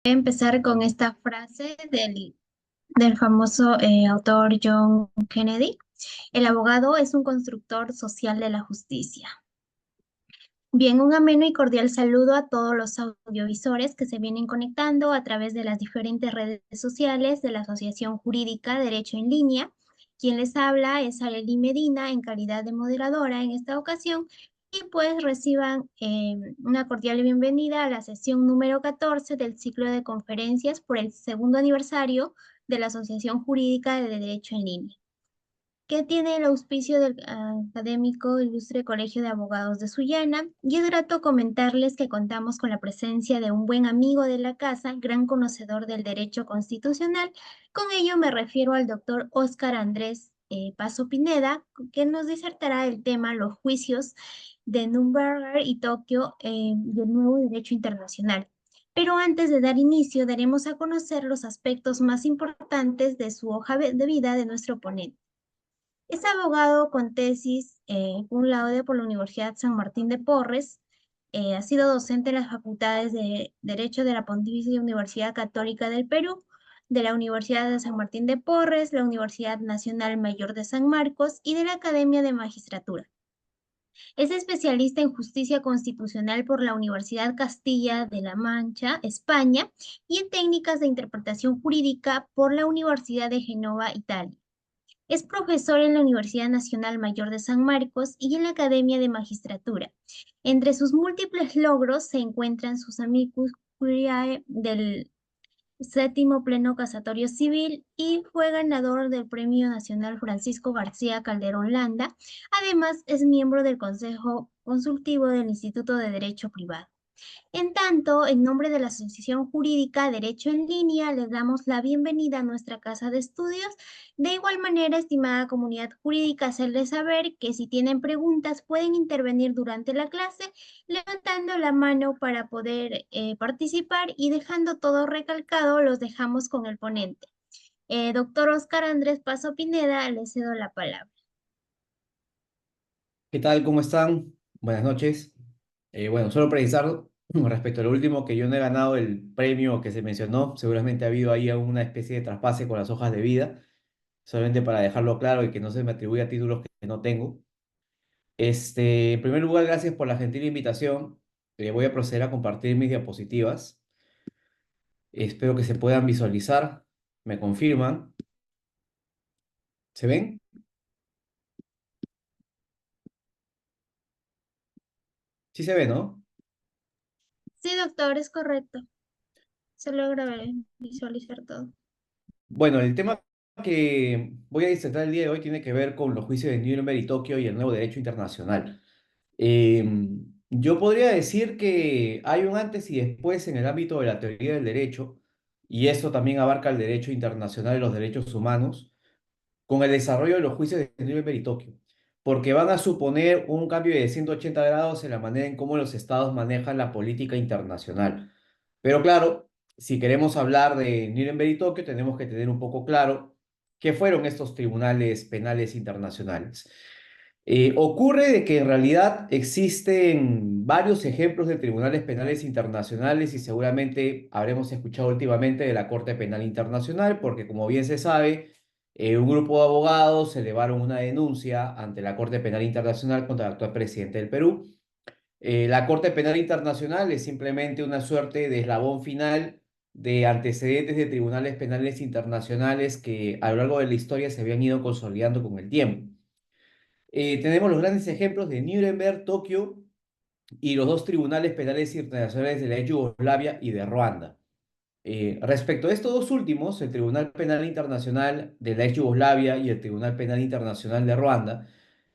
Voy a empezar con esta frase del famoso autor John Kennedy. El abogado es un constructor social de la justicia. Bien, un ameno y cordial saludo a todos los audiovisores que se vienen conectando a través de las diferentes redes sociales de la Asociación Jurídica Derecho en Línea. Quien les habla es Arely Medina en calidad de moderadora en esta ocasión y pues reciban una cordial bienvenida a la sesión número 14 del ciclo de conferencias por el segundo aniversario de la Asociación Jurídica de Derecho en Línea, que tiene el auspicio del académico Ilustre Colegio de Abogados de Sullana, y es grato comentarles que contamos con la presencia de un buen amigo de la casa, gran conocedor del derecho constitucional. Con ello me refiero al doctor Óscar Andrés Paso Pineda, que nos disertará el tema los juicios de Nuremberg y Tokio del nuevo derecho internacional. Pero antes de dar inicio, daremos a conocer los aspectos más importantes de su hoja de vida de nuestro ponente. Es abogado con tesis cum laude por la Universidad San Martín de Porres. Ha sido docente en las facultades de Derecho de la Pontificia Universidad Católica del Perú, de la Universidad de San Martín de Porres, la Universidad Nacional Mayor de San Marcos y de la Academia de Magistratura. Es especialista en justicia constitucional por la Universidad Castilla de la Mancha, España, y en técnicas de interpretación jurídica por la Universidad de Génova, Italia. Es profesor en la Universidad Nacional Mayor de San Marcos y en la Academia de Magistratura. Entre sus múltiples logros se encuentran sus amicus curiae del séptimo Pleno Casatorio Civil y fue ganador del Premio Nacional Francisco García Calderón Landa. Además, es miembro del Consejo Consultivo del Instituto de Derecho Privado. En tanto, en nombre de la Asociación Jurídica Derecho en Línea, les damos la bienvenida a nuestra casa de estudios. De igual manera, estimada comunidad jurídica, hacerles saber que si tienen preguntas pueden intervenir durante la clase levantando la mano para poder participar, y dejando todo recalcado, los dejamos con el ponente. Doctor Óscar Andrés Paso Pineda, le cedo la palabra. ¿Qué tal? ¿Cómo están? Buenas noches. Bueno, solo precisar respecto a lo último que yo no he ganado el premio que se mencionó. Seguramente ha habido ahí una especie de traspase con las hojas de vida, solamente para dejarlo claro y que no se me atribuya títulos que no tengo. En primer lugar, gracias por la gentil invitación. Voy a proceder a compartir mis diapositivas. Espero que se puedan visualizar. ¿Me confirman? ¿Se ven? Sí se ve, ¿no? Sí, doctor, es correcto. Se logra visualizar todo. Bueno, el tema que voy a disertar el día de hoy tiene que ver con los juicios de Nuremberg y Tokio y el nuevo derecho internacional. Yo podría decir que hay un antes y después en el ámbito de la teoría del derecho, y esto también abarca el derecho internacional y los derechos humanos, con el desarrollo de los juicios de Nuremberg y Tokio, porque van a suponer un cambio de 180 grados en la manera en cómo los estados manejan la política internacional. Pero claro, si queremos hablar de Nuremberg y Tokio, tenemos que tener un poco claro qué fueron estos tribunales penales internacionales. Ocurre de que en realidad existen varios ejemplos de tribunales penales internacionales y seguramente habremos escuchado últimamente de la Corte Penal Internacional, porque como bien se sabe, un grupo de abogados elevaron una denuncia ante la Corte Penal Internacional contra el actual presidente del Perú. La Corte Penal Internacional es simplemente una suerte de eslabón final de antecedentes de tribunales penales internacionales que a lo largo de la historia se habían ido consolidando con el tiempo. Tenemos los grandes ejemplos de Nuremberg, Tokio y los dos tribunales penales internacionales de la ex Yugoslavia y de Ruanda. Respecto a estos dos últimos, el Tribunal Penal Internacional de la ex Yugoslavia y el Tribunal Penal Internacional de Ruanda,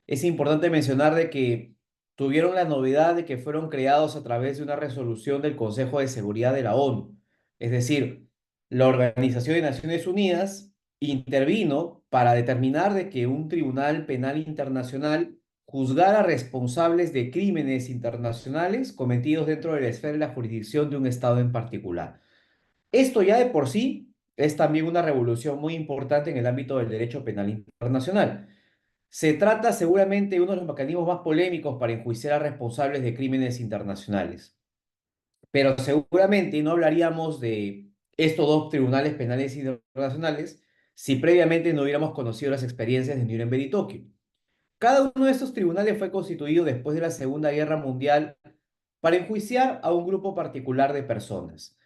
es importante mencionar de que tuvieron la novedad de que fueron creados a través de una resolución del Consejo de Seguridad de la ONU. Es decir, la Organización de Naciones Unidas intervino para determinar de que un Tribunal Penal Internacional juzgara responsables de crímenes internacionales cometidos dentro de la esfera de la jurisdicción de un Estado en particular. Esto ya de por sí es también una revolución muy importante en el ámbito del derecho penal internacional. Se trata seguramente de uno de los mecanismos más polémicos para enjuiciar a responsables de crímenes internacionales. pero seguramente no hablaríamos de estos dos tribunales penales internacionales si previamente no hubiéramos conocido las experiencias de Nuremberg y Tokio. Cada uno de estos tribunales fue constituido después de la Segunda Guerra Mundial para enjuiciar a un grupo particular de personas.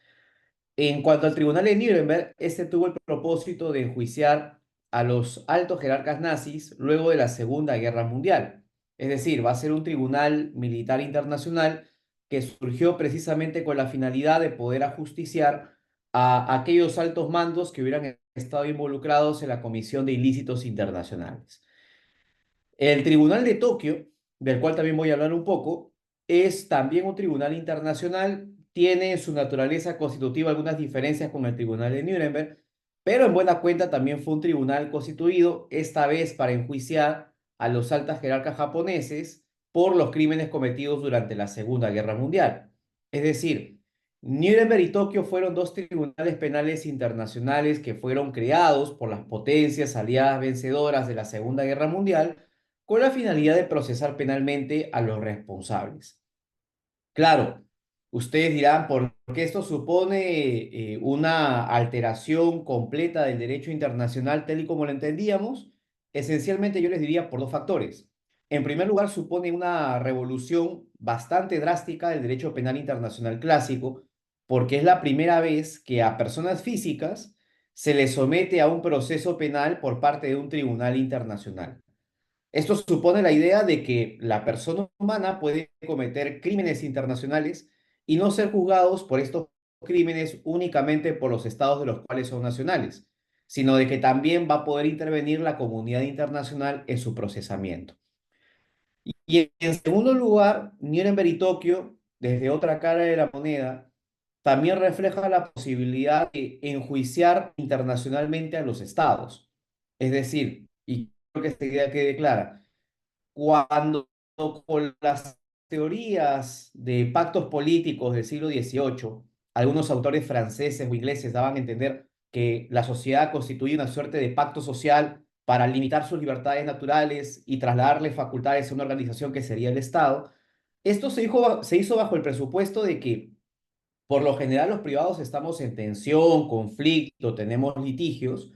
En cuanto al Tribunal de Nuremberg, este tuvo el propósito de enjuiciar a los altos jerarcas nazis luego de la Segunda Guerra Mundial. Es decir, va a ser un tribunal militar internacional que surgió precisamente con la finalidad de poder ajusticiar a aquellos altos mandos que hubieran estado involucrados en la comisión de ilícitos internacionales. El Tribunal de Tokio, del cual también voy a hablar un poco, es también un tribunal internacional, tiene en su naturaleza constitutiva algunas diferencias con el Tribunal de Nuremberg, pero en buena cuenta también fue un tribunal constituido, esta vez para enjuiciar a los altos jerarcas japoneses por los crímenes cometidos durante la Segunda Guerra Mundial. Es decir, Nuremberg y Tokio fueron dos tribunales penales internacionales que fueron creados por las potencias aliadas vencedoras de la Segunda Guerra Mundial con la finalidad de procesar penalmente a los responsables. Claro, ustedes dirán, ¿por qué esto supone una alteración completa del derecho internacional tal y como lo entendíamos? Esencialmente yo les diría por dos factores. En primer lugar, supone una revolución bastante drástica del derecho penal internacional clásico, porque es la primera vez que a personas físicas se les somete a un proceso penal por parte de un tribunal internacional. Esto supone la idea de que la persona humana puede cometer crímenes internacionales y no ser juzgados por estos crímenes únicamente por los estados de los cuales son nacionales, sino de que también va a poder intervenir la comunidad internacional en su procesamiento. Y en segundo lugar, Nuremberg y Tokio, desde otra cara de la moneda, también refleja la posibilidad de enjuiciar internacionalmente a los estados. Es decir, y creo que esta idea quede clara, cuando con las teorías de pactos políticos del siglo XVIII, algunos autores franceses o ingleses daban a entender que la sociedad constituye una suerte de pacto social para limitar sus libertades naturales y trasladarle facultades a una organización que sería el Estado. Esto se hizo bajo el presupuesto de que, por lo general, los privados estamos en tensión, conflicto, tenemos litigios,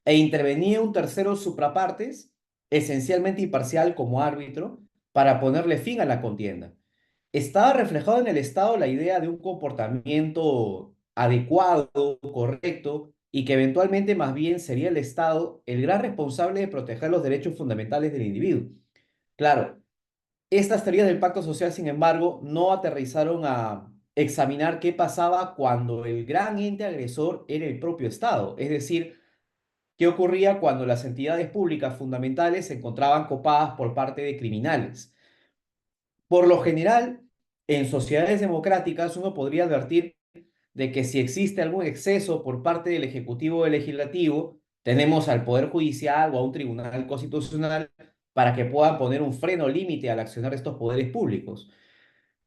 e intervenía un tercero suprapartes, esencialmente imparcial como árbitro, para ponerle fin a la contienda. Estaba reflejado en el Estado la idea de un comportamiento adecuado, correcto, y que eventualmente más bien sería el Estado el gran responsable de proteger los derechos fundamentales del individuo. Claro, estas teorías del pacto social, sin embargo, no aterrizaron a examinar qué pasaba cuando el gran ente agresor era el propio Estado, es decir, qué ocurría cuando las entidades públicas fundamentales se encontraban copadas por parte de criminales. Por lo general, en sociedades democráticas uno podría advertir de que si existe algún exceso por parte del Ejecutivo o del Legislativo, tenemos al Poder Judicial o a un Tribunal Constitucional para que puedan poner un freno límite al accionar de estos poderes públicos.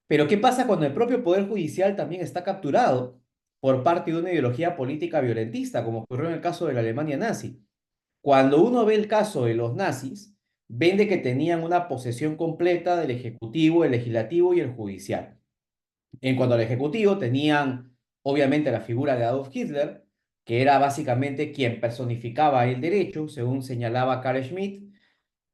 Pero ¿qué pasa cuando el propio Poder Judicial también está capturado por parte de una ideología política violentista, como ocurrió en el caso de la Alemania nazi? Cuando uno ve el caso de los nazis, ven de que tenían una posesión completa del Ejecutivo, el Legislativo y el Judicial. En cuanto al Ejecutivo, tenían obviamente la figura de Adolf Hitler, que era básicamente quien personificaba el derecho, según señalaba Carl Schmitt.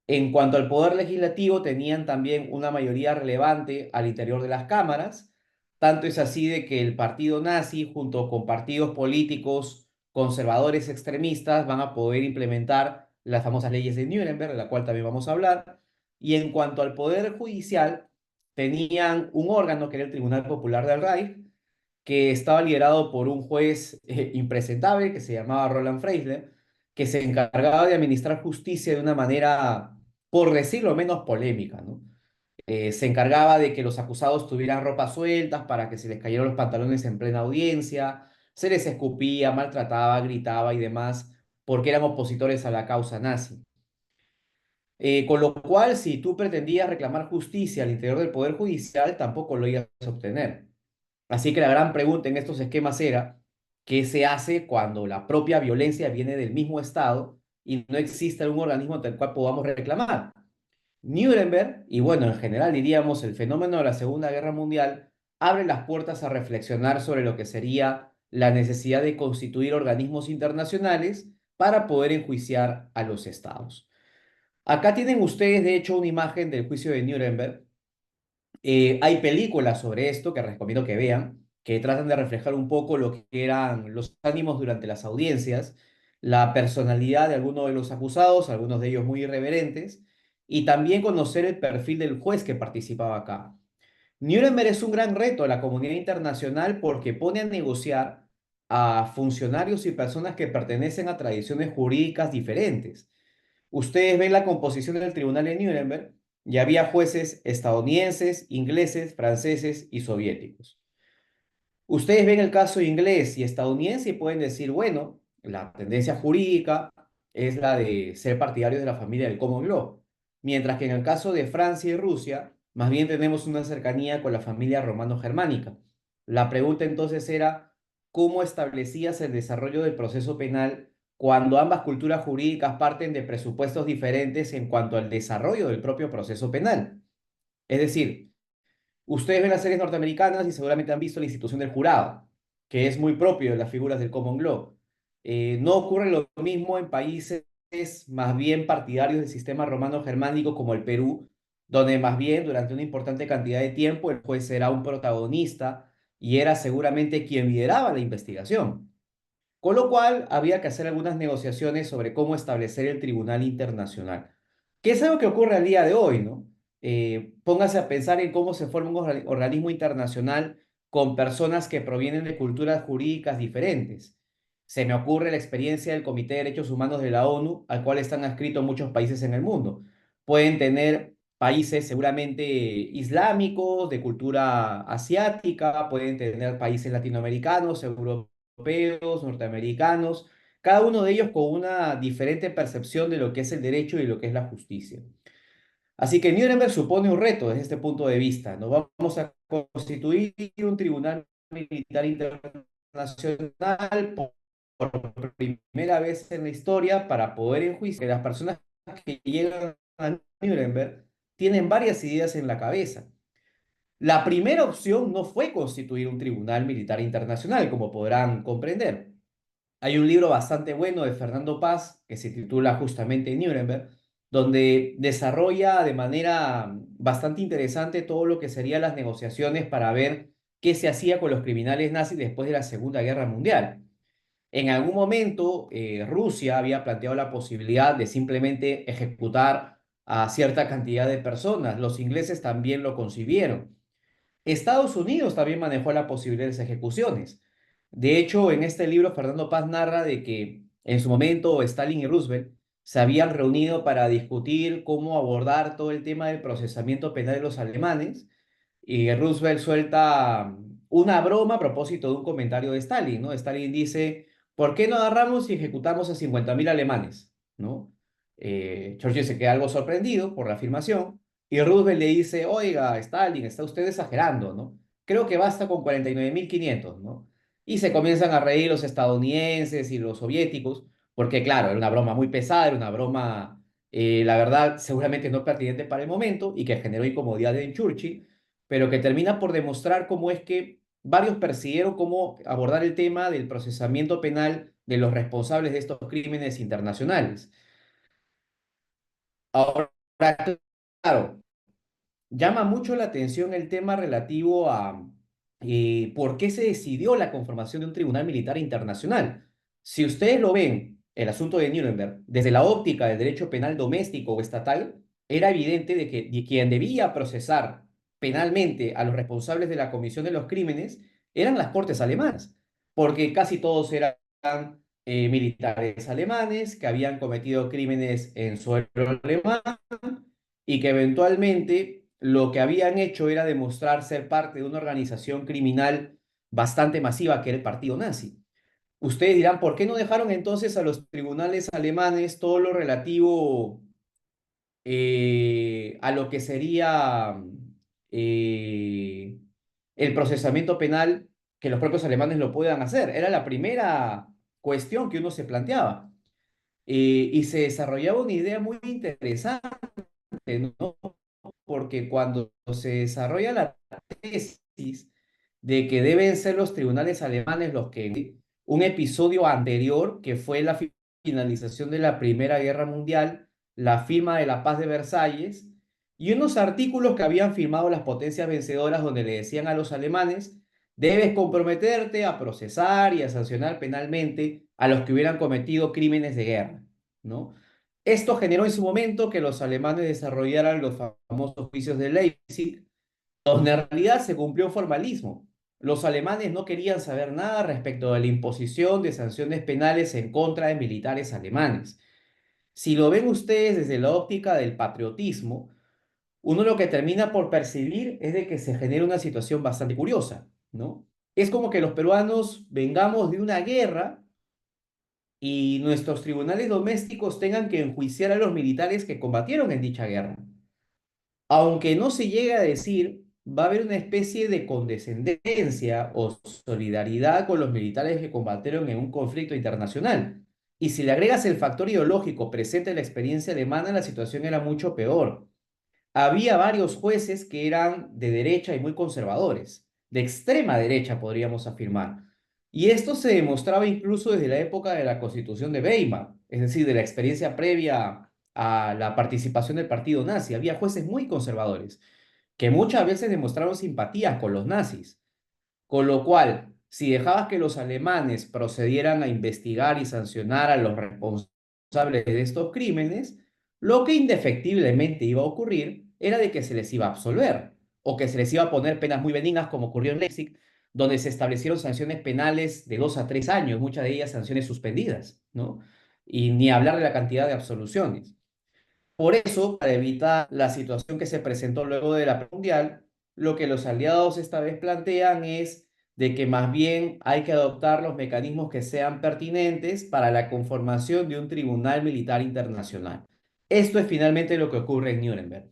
En cuanto al poder legislativo, tenían también una mayoría relevante al interior de las cámaras. Tanto es así de que el partido nazi, junto con partidos políticos conservadores extremistas, van a poder implementar las famosas leyes de Nuremberg, de la cual también vamos a hablar. Y en cuanto al poder judicial, tenían un órgano que era el Tribunal Popular del Reich, que estaba liderado por un juez impresentable que se llamaba Roland Freisler, que se encargaba de administrar justicia de una manera, por decirlo menos, polémica, ¿no? Se encargaba de que los acusados tuvieran ropas sueltas para que se les cayeran los pantalones en plena audiencia, se les escupía, maltrataba, gritaba y demás, porque eran opositores a la causa nazi. Con lo cual, si tú pretendías reclamar justicia al interior del Poder Judicial, tampoco lo ibas a obtener. Así que la gran pregunta en estos esquemas era, ¿qué se hace cuando la propia violencia viene del mismo Estado y no existe algún organismo ante el cual podamos reclamar? Nuremberg, y bueno, en general diríamos el fenómeno de la Segunda Guerra Mundial, abre las puertas a reflexionar sobre lo que sería la necesidad de constituir organismos internacionales para poder enjuiciar a los estados. Acá tienen ustedes, de hecho, una imagen del juicio de Nuremberg. Hay películas sobre esto que recomiendo que vean, que tratan de reflejar un poco lo que eran los ánimos durante las audiencias, la personalidad de algunos de los acusados, algunos de ellos muy irreverentes, y también conocer el perfil del juez que participaba acá. Nuremberg es un gran reto a la comunidad internacional porque pone a negociar a funcionarios y personas que pertenecen a tradiciones jurídicas diferentes. Ustedes ven la composición del tribunal de Nuremberg y había jueces estadounidenses, ingleses, franceses y soviéticos. Ustedes ven el caso inglés y estadounidense y pueden decir, bueno, la tendencia jurídica es la de ser partidarios de la familia del Common Law, mientras que en el caso de Francia y Rusia, más bien tenemos una cercanía con la familia romano-germánica. La pregunta entonces era, ¿cómo establecías el desarrollo del proceso penal cuando ambas culturas jurídicas parten de presupuestos diferentes en cuanto al desarrollo del propio proceso penal? Es decir, ustedes ven las series norteamericanas y seguramente han visto la institución del jurado, que es muy propio de las figuras del common law. No ocurre lo mismo en países más bien partidarios del sistema romano-germánico como el Perú, donde más bien durante una importante cantidad de tiempo el juez era un protagonista y era seguramente quien lideraba la investigación. Con lo cual, había que hacer algunas negociaciones sobre cómo establecer el Tribunal Internacional, que es algo que ocurre al día de hoy, ¿no? Póngase a pensar en cómo se forma un organismo internacional con personas que provienen de culturas jurídicas diferentes. Se me ocurre la experiencia del Comité de Derechos Humanos de la ONU, al cual están adscritos muchos países en el mundo. Pueden tener países seguramente islámicos, de cultura asiática, pueden tener países latinoamericanos, europeos, norteamericanos, cada uno de ellos con una diferente percepción de lo que es el derecho y lo que es la justicia. Así que Nuremberg supone un reto desde este punto de vista. Nos vamos a constituir un tribunal militar internacional por primera vez en la historia para poder enjuiciar. Las personas que llegan a Nuremberg tienen varias ideas en la cabeza. La primera opción no fue constituir un tribunal militar internacional, como podrán comprender. Hay un libro bastante bueno de Fernando Paz que se titula justamente Nuremberg, donde desarrolla de manera bastante interesante todo lo que serían las negociaciones para ver qué se hacía con los criminales nazis después de la Segunda Guerra Mundial. En algún momento, Rusia había planteado la posibilidad de simplemente ejecutar a cierta cantidad de personas. Los ingleses también lo concibieron. Estados Unidos también manejó la posibilidad de esas ejecuciones. De hecho, en este libro, Fernando Paz narra de que en su momento Stalin y Roosevelt se habían reunido para discutir cómo abordar todo el tema del procesamiento penal de los alemanes y Roosevelt suelta una broma a propósito de un comentario de Stalin, ¿no? Stalin dice, ¿por qué no agarramos y ejecutamos a 50.000 alemanes? ¿No? Churchill se queda algo sorprendido por la afirmación y Roosevelt le dice, oiga, Stalin, está usted exagerando, ¿no? Creo que basta con 49.500, ¿no? Y se comienzan a reír los estadounidenses y los soviéticos, porque claro, era una broma muy pesada, era una broma, la verdad, seguramente no pertinente para el momento y que generó incomodidad en Churchill, pero que termina por demostrar cómo es que varios persiguieron cómo abordar el tema del procesamiento penal de los responsables de estos crímenes internacionales. Ahora, claro, llama mucho la atención el tema relativo a por qué se decidió la conformación de un tribunal militar internacional. Si ustedes lo ven, el asunto de Nuremberg, desde la óptica del derecho penal doméstico o estatal, era evidente de que quien debía procesar penalmente a los responsables de la comisión de los crímenes eran las cortes alemanas, porque casi todos eran militares alemanes que habían cometido crímenes en suelo alemán y que eventualmente lo que habían hecho era demostrar ser parte de una organización criminal bastante masiva que era el partido nazi. Ustedes dirán, ¿por qué no dejaron entonces a los tribunales alemanes todo lo relativo a lo que sería eh, el procesamiento penal, que los propios alemanes lo puedan hacer? Era la primera cuestión que uno se planteaba. Y se desarrollaba una idea muy interesante, ¿no? Porque cuando se desarrolla la tesis, de que deben ser los tribunales alemanes los que un episodio anterior, que fue la finalización de la Primera Guerra Mundial, la firma de la Paz de Versalles, y unos artículos que habían firmado las potencias vencedoras donde le decían a los alemanes, debes comprometerte a procesar y a sancionar penalmente a los que hubieran cometido crímenes de guerra, ¿no? Esto generó en su momento que los alemanes desarrollaran los famosos juicios de Leipzig, donde en realidad se cumplió un formalismo. Los alemanes no querían saber nada respecto de la imposición de sanciones penales en contra de militares alemanes. Si lo ven ustedes desde la óptica del patriotismo, uno lo que termina por percibir es de que se genera una situación bastante curiosa, ¿no? Es como que los peruanos vengamos de una guerra y nuestros tribunales domésticos tengan que enjuiciar a los militares que combatieron en dicha guerra. Aunque no se llegue a decir, va a haber una especie de condescendencia o solidaridad con los militares que combatieron en un conflicto internacional. Y si le agregas el factor ideológico presente en la experiencia alemana, la situación era mucho peor. Había varios jueces que eran de derecha y muy conservadores, de extrema derecha podríamos afirmar. Y esto se demostraba incluso desde la época de la Constitución de Weimar, es decir, de la experiencia previa a la participación del partido nazi. Había jueces muy conservadores que muchas veces demostraron simpatía con los nazis. Con lo cual, si dejabas que los alemanes procedieran a investigar y sancionar a los responsables de estos crímenes, lo que indefectiblemente iba a ocurrir era de que se les iba a absolver o que se les iba a poner penas muy benignas, como ocurrió en Leipzig, donde se establecieron sanciones penales de 2 a 3 años, muchas de ellas sanciones suspendidas, ¿no? Y ni hablar de la cantidad de absoluciones. Por eso, para evitar la situación que se presentó luego de la Guerra Mundial, lo que los aliados esta vez plantean es de que más bien hay que adoptar los mecanismos que sean pertinentes para la conformación de un tribunal militar internacional. Esto es finalmente lo que ocurre en Nuremberg.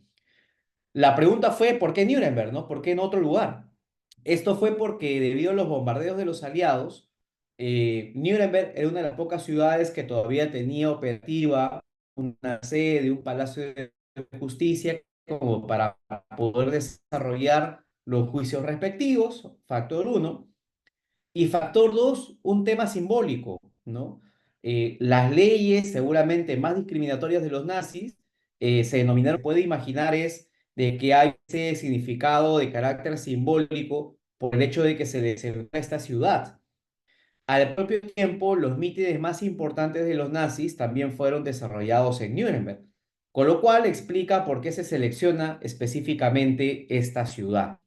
La pregunta fue, ¿por qué Nuremberg, no? ¿Por qué en otro lugar? Esto fue porque debido a los bombardeos de los aliados, Nuremberg era una de las pocas ciudades que todavía tenía operativa una sede, un palacio de justicia, como para poder desarrollar los juicios respectivos, factor uno. Y factor dos, un tema simbólico, ¿no? Las leyes seguramente más discriminatorias de los nazis se denominaron, puede imaginar, es de que hay ese significado de carácter simbólico por el hecho de que se desenvuelva esta ciudad. Al propio tiempo, los mítines más importantes de los nazis también fueron desarrollados en Nuremberg, con lo cual explica por qué se selecciona específicamente esta ciudad.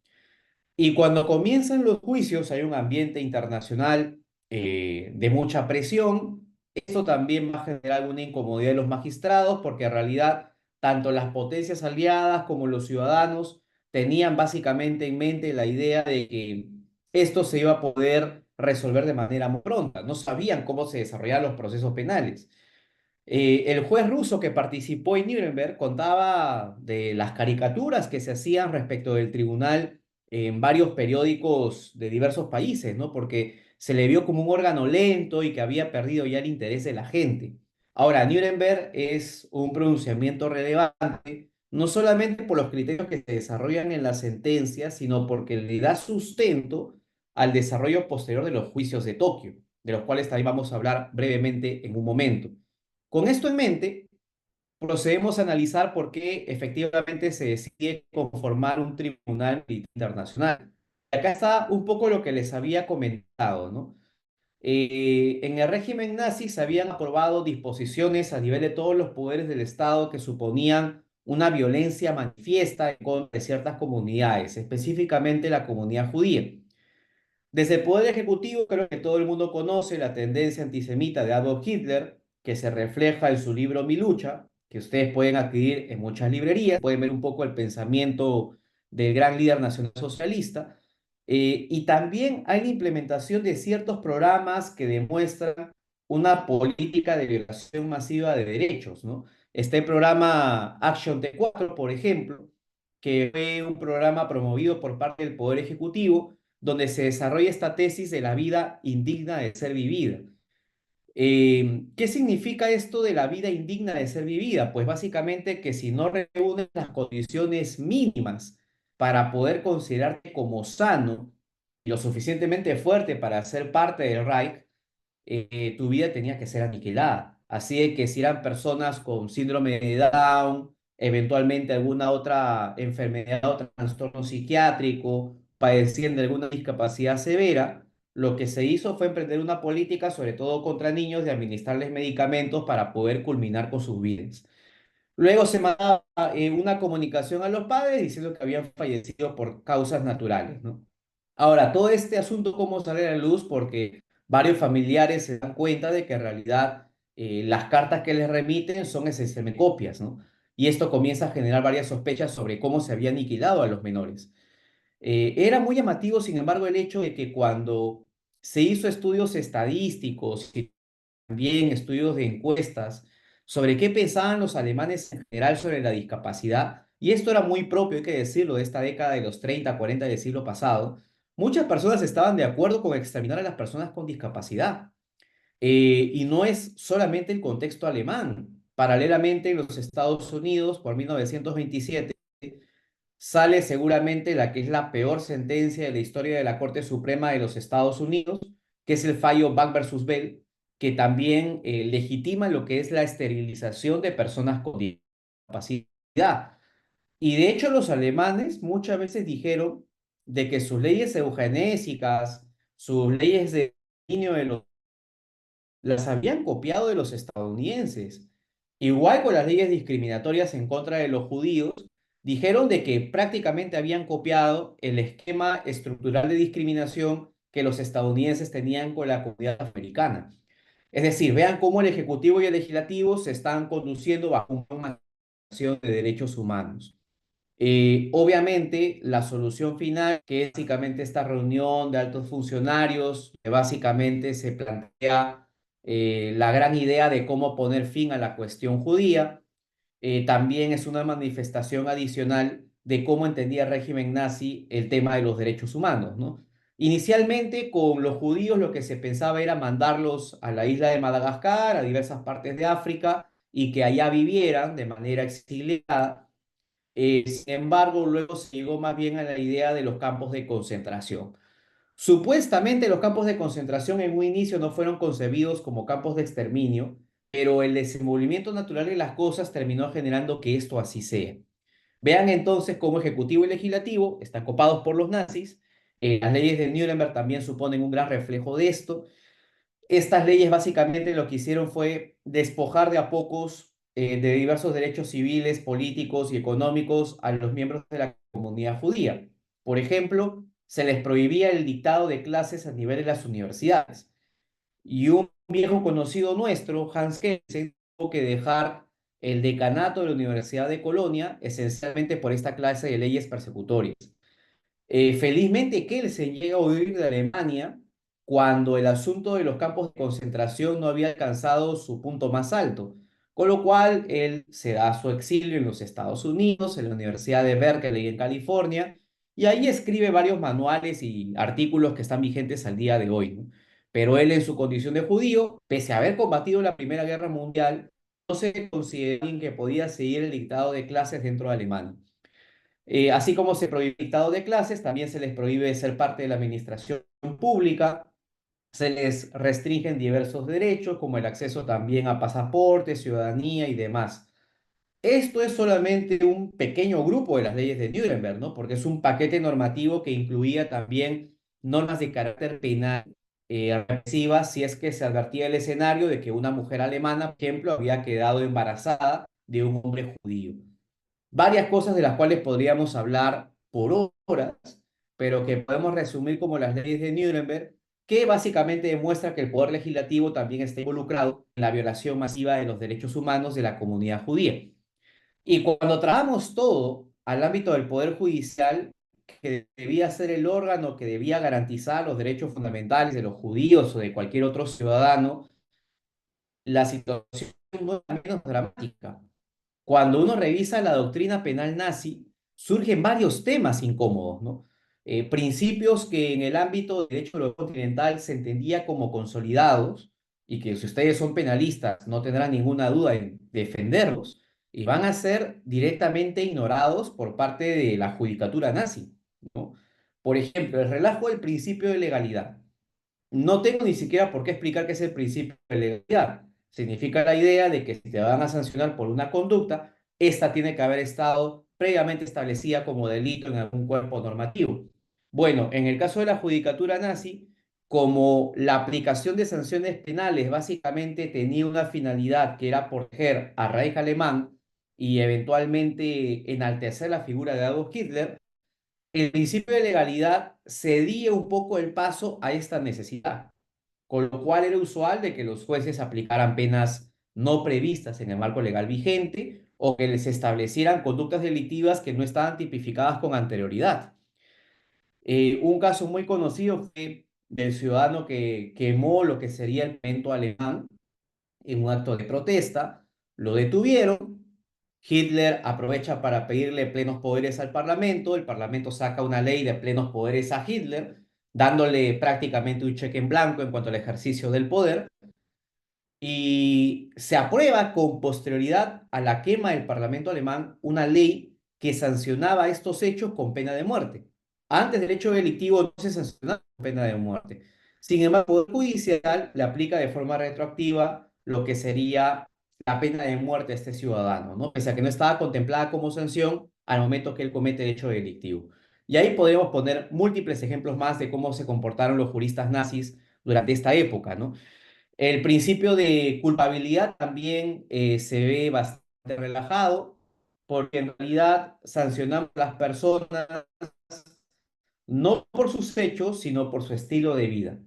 Y cuando comienzan los juicios hay un ambiente internacional de mucha presión. Esto también va a generar alguna incomodidad de los magistrados porque en realidad tanto las potencias aliadas como los ciudadanos tenían básicamente en mente la idea de que esto se iba a poder resolver de manera muy pronta. No sabían cómo se desarrollaban los procesos penales. El juez ruso que participó en Nuremberg contaba de las caricaturas que se hacían respecto del tribunal en varios periódicos de diversos países, ¿no? Porque se le vio como un órgano lento y que había perdido ya el interés de la gente. Ahora, Nuremberg es un pronunciamiento relevante, no solamente por los criterios que se desarrollan en la sentencia, sino porque le da sustento al desarrollo posterior de los juicios de Tokio, de los cuales también vamos a hablar brevemente en un momento. Con esto en mente, procedemos a analizar por qué efectivamente se decide conformar un tribunal internacional. Acá está un poco lo que les había comentado, ¿no? En el régimen nazi se habían aprobado disposiciones a nivel de todos los poderes del Estado que suponían una violencia manifiesta en contra de ciertas comunidades, específicamente la comunidad judía. Desde el Poder Ejecutivo, creo que todo el mundo conoce la tendencia antisemita de Adolf Hitler, que se refleja en su libro Mi lucha, que ustedes pueden adquirir en muchas librerías, pueden ver un poco el pensamiento del gran líder nacionalsocialista, y también hay la implementación de ciertos programas que demuestran una política de violación masiva de derechos, ¿no? Está el programa Action T4, por ejemplo, que fue un programa promovido por parte del Poder Ejecutivo, donde se desarrolla esta tesis de la vida indigna de ser vivida. ¿Qué significa esto de la vida indigna de ser vivida? Pues básicamente que si no reúnes las condiciones mínimas para poder considerarte como sano, lo suficientemente fuerte para ser parte del Reich, tu vida tenía que ser aniquilada. Así de que si eran personas con síndrome de Down, eventualmente alguna otra enfermedad o trastorno psiquiátrico, padecían de alguna discapacidad severa, lo que se hizo fue emprender una política, sobre todo contra niños, de administrarles medicamentos para poder culminar con sus vidas. Luego se mandaba una comunicación a los padres diciendo que habían fallecido por causas naturales, ¿no? Ahora, todo este asunto, ¿cómo sale a la luz? Porque varios familiares se dan cuenta de que en realidad las cartas que les remiten son esencialmente copias, ¿no? Y esto comienza a generar varias sospechas sobre cómo se había aniquilado a los menores. Era muy llamativo, sin embargo, el hecho de que cuando se hizo estudios estadísticos y también estudios de encuestas sobre qué pensaban los alemanes en general sobre la discapacidad, y esto era muy propio, hay que decirlo, de esta década de los 30, 40 del siglo pasado, muchas personas estaban de acuerdo con exterminar a las personas con discapacidad. Y no es solamente el contexto alemán. Paralelamente, en los Estados Unidos, por 1927, sale seguramente la que es la peor sentencia de la historia de la Corte Suprema de los Estados Unidos, que es el fallo Buck versus Bell, que también legitima lo que es la esterilización de personas con discapacidad. Y de hecho los alemanes muchas veces dijeron de que sus leyes eugenésicas, sus leyes de dominio de los las habían copiado de los estadounidenses. Igual con las leyes discriminatorias en contra de los judíos, dijeron de que prácticamente habían copiado el esquema estructural de discriminación que los estadounidenses tenían con la comunidad americana. Es decir, vean cómo el Ejecutivo y el Legislativo se están conduciendo bajo una nación de derechos humanos. Obviamente, la solución final, que es básicamente esta reunión de altos funcionarios, que básicamente se plantea la gran idea de cómo poner fin a la cuestión judía, también es una manifestación adicional de cómo entendía el régimen nazi el tema de los derechos humanos, ¿no? Inicialmente, con los judíos lo que se pensaba era mandarlos a la isla de Madagascar, a diversas partes de África, y que allá vivieran de manera exiliada. Sin embargo, luego se llegó más bien a la idea de los campos de concentración. Supuestamente los campos de concentración en un inicio no fueron concebidos como campos de exterminio, pero el desenvolvimiento natural de las cosas terminó generando que esto así sea. Vean entonces cómo Ejecutivo y Legislativo están copados por los nazis. Las leyes de Nuremberg también suponen un gran reflejo de esto. Estas leyes básicamente lo que hicieron fue despojar de a pocos de diversos derechos civiles, políticos y económicos a los miembros de la comunidad judía. Por ejemplo, se les prohibía el dictado de clases a nivel de las universidades. Y un viejo conocido nuestro, Hans Kelsen, tuvo que dejar el decanato de la Universidad de Colonia esencialmente por esta clase de leyes persecutorias. Felizmente Kelsen llega a huir de Alemania cuando el asunto de los campos de concentración no había alcanzado su punto más alto, con lo cual él se da su exilio en los Estados Unidos, en la Universidad de Berkeley en California, y ahí escribe varios manuales y artículos que están vigentes al día de hoy, ¿no? Pero él en su condición de judío, pese a haber combatido la Primera Guerra Mundial, no se consideró alguien que podía seguir el dictado de clases dentro de Alemania. Así como se prohíbe el dictado de clases, también se les prohíbe ser parte de la administración pública, se les restringen diversos derechos, como el acceso también a pasaporte, ciudadanía y demás. Esto es solamente un pequeño grupo de las leyes de Nuremberg, ¿no? Porque es un paquete normativo que incluía también normas de carácter penal represivas si es que se advertía el escenario de que una mujer alemana, por ejemplo, había quedado embarazada de un hombre judío. Varias cosas de las cuales podríamos hablar por horas, pero que podemos resumir como las leyes de Nuremberg, que básicamente demuestra que el poder legislativo también está involucrado en la violación masiva de los derechos humanos de la comunidad judía. Y cuando trasladamos todo al ámbito del poder judicial, que debía ser el órgano que debía garantizar los derechos fundamentales de los judíos o de cualquier otro ciudadano, la situación no es menos dramática. Cuando uno revisa la doctrina penal nazi, surgen varios temas incómodos, ¿no? Principios que en el ámbito del derecho continental se entendía como consolidados y que si ustedes son penalistas no tendrán ninguna duda en defenderlos y van a ser directamente ignorados por parte de la judicatura nazi, ¿no? Por ejemplo, el relajo del principio de legalidad. No tengo ni siquiera por qué explicar qué es el principio de legalidad. Significa la idea de que si te van a sancionar por una conducta, esta tiene que haber estado previamente establecida como delito en algún cuerpo normativo. Bueno, en el caso de la judicatura nazi, como la aplicación de sanciones penales básicamente tenía una finalidad que era proteger a Reich alemán y eventualmente enaltecer la figura de Adolf Hitler, el principio de legalidad cedía un poco el paso a esta necesidad, con lo cual era usual de que los jueces aplicaran penas no previstas en el marco legal vigente o que les establecieran conductas delictivas que no estaban tipificadas con anterioridad. Un caso muy conocido fue del ciudadano que quemó lo que sería el Parlamento alemán en un acto de protesta, lo detuvieron. Hitler aprovecha para pedirle plenos poderes al Parlamento, el Parlamento saca una ley de plenos poderes a Hitler, dándole prácticamente un cheque en blanco en cuanto al ejercicio del poder, y se aprueba con posterioridad a la quema del Parlamento alemán una ley que sancionaba estos hechos con pena de muerte. Antes del hecho delictivo no se sancionaba con pena de muerte. Sin embargo, el Poder Judicial le aplica de forma retroactiva lo que sería la pena de muerte a este ciudadano, ¿no? Pese a que no estaba contemplada como sanción al momento que él comete el hecho delictivo. Y ahí podemos poner múltiples ejemplos más de cómo se comportaron los juristas nazis durante esta época, ¿no? El principio de culpabilidad también se ve bastante relajado, porque en realidad sancionamos a las personas no por sus hechos, sino por su estilo de vida.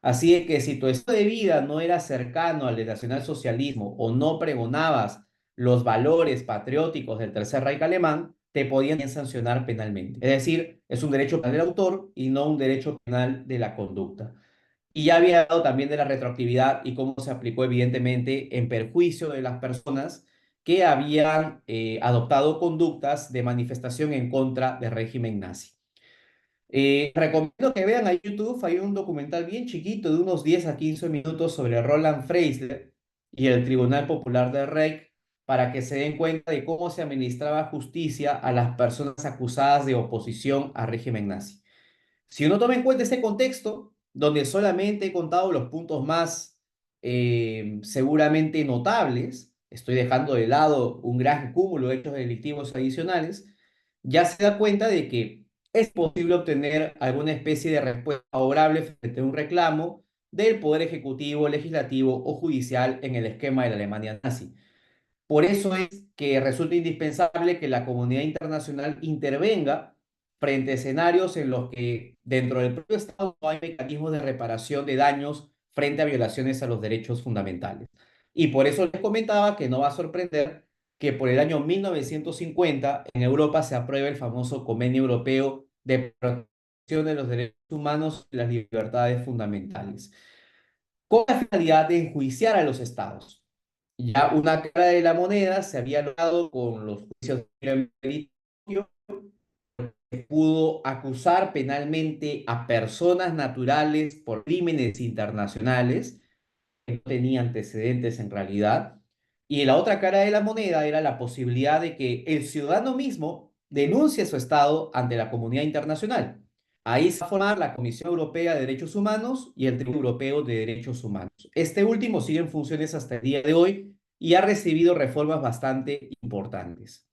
Así es que si tu estilo de vida no era cercano al del nacionalsocialismo o no pregonabas los valores patrióticos del Tercer Reich alemán, te podían sancionar penalmente. Es decir, es un derecho penal del autor y no un derecho penal de la conducta. Y ya había hablado también de la retroactividad y cómo se aplicó evidentemente en perjuicio de las personas que habían adoptado conductas de manifestación en contra del régimen nazi. Recomiendo que vean a YouTube, hay un documental bien chiquito de unos 10 a 15 minutos sobre Roland Freisler y el Tribunal Popular de Reich para que se den cuenta de cómo se administraba justicia a las personas acusadas de oposición al régimen nazi. Si uno toma en cuenta este contexto, donde solamente he contado los puntos más seguramente notables, estoy dejando de lado un gran cúmulo de hechos delictivos adicionales, ya se da cuenta de que es posible obtener alguna especie de respuesta favorable frente a un reclamo del Poder Ejecutivo, Legislativo o Judicial en el esquema de la Alemania nazi. Por eso es que resulta indispensable que la comunidad internacional intervenga frente a escenarios en los que dentro del propio Estado no hay mecanismos de reparación de daños frente a violaciones a los derechos fundamentales. Y por eso les comentaba que no va a sorprender que por el año 1950 en Europa se apruebe el famoso Convenio Europeo de Protección de los Derechos Humanos y las Libertades Fundamentales, con la finalidad de enjuiciar a los estados. Ya una cara de la moneda se había logrado con los juicios de Meritocchio, que pudo acusar penalmente a personas naturales por crímenes internacionales que no tenía antecedentes en realidad. Y la otra cara de la moneda era la posibilidad de que el ciudadano mismo denuncie su estado ante la comunidad internacional. Ahí se va a formar la Comisión Europea de Derechos Humanos y el Tribunal Europeo de Derechos Humanos. Este último sigue en funciones hasta el día de hoy y ha recibido reformas bastante importantes.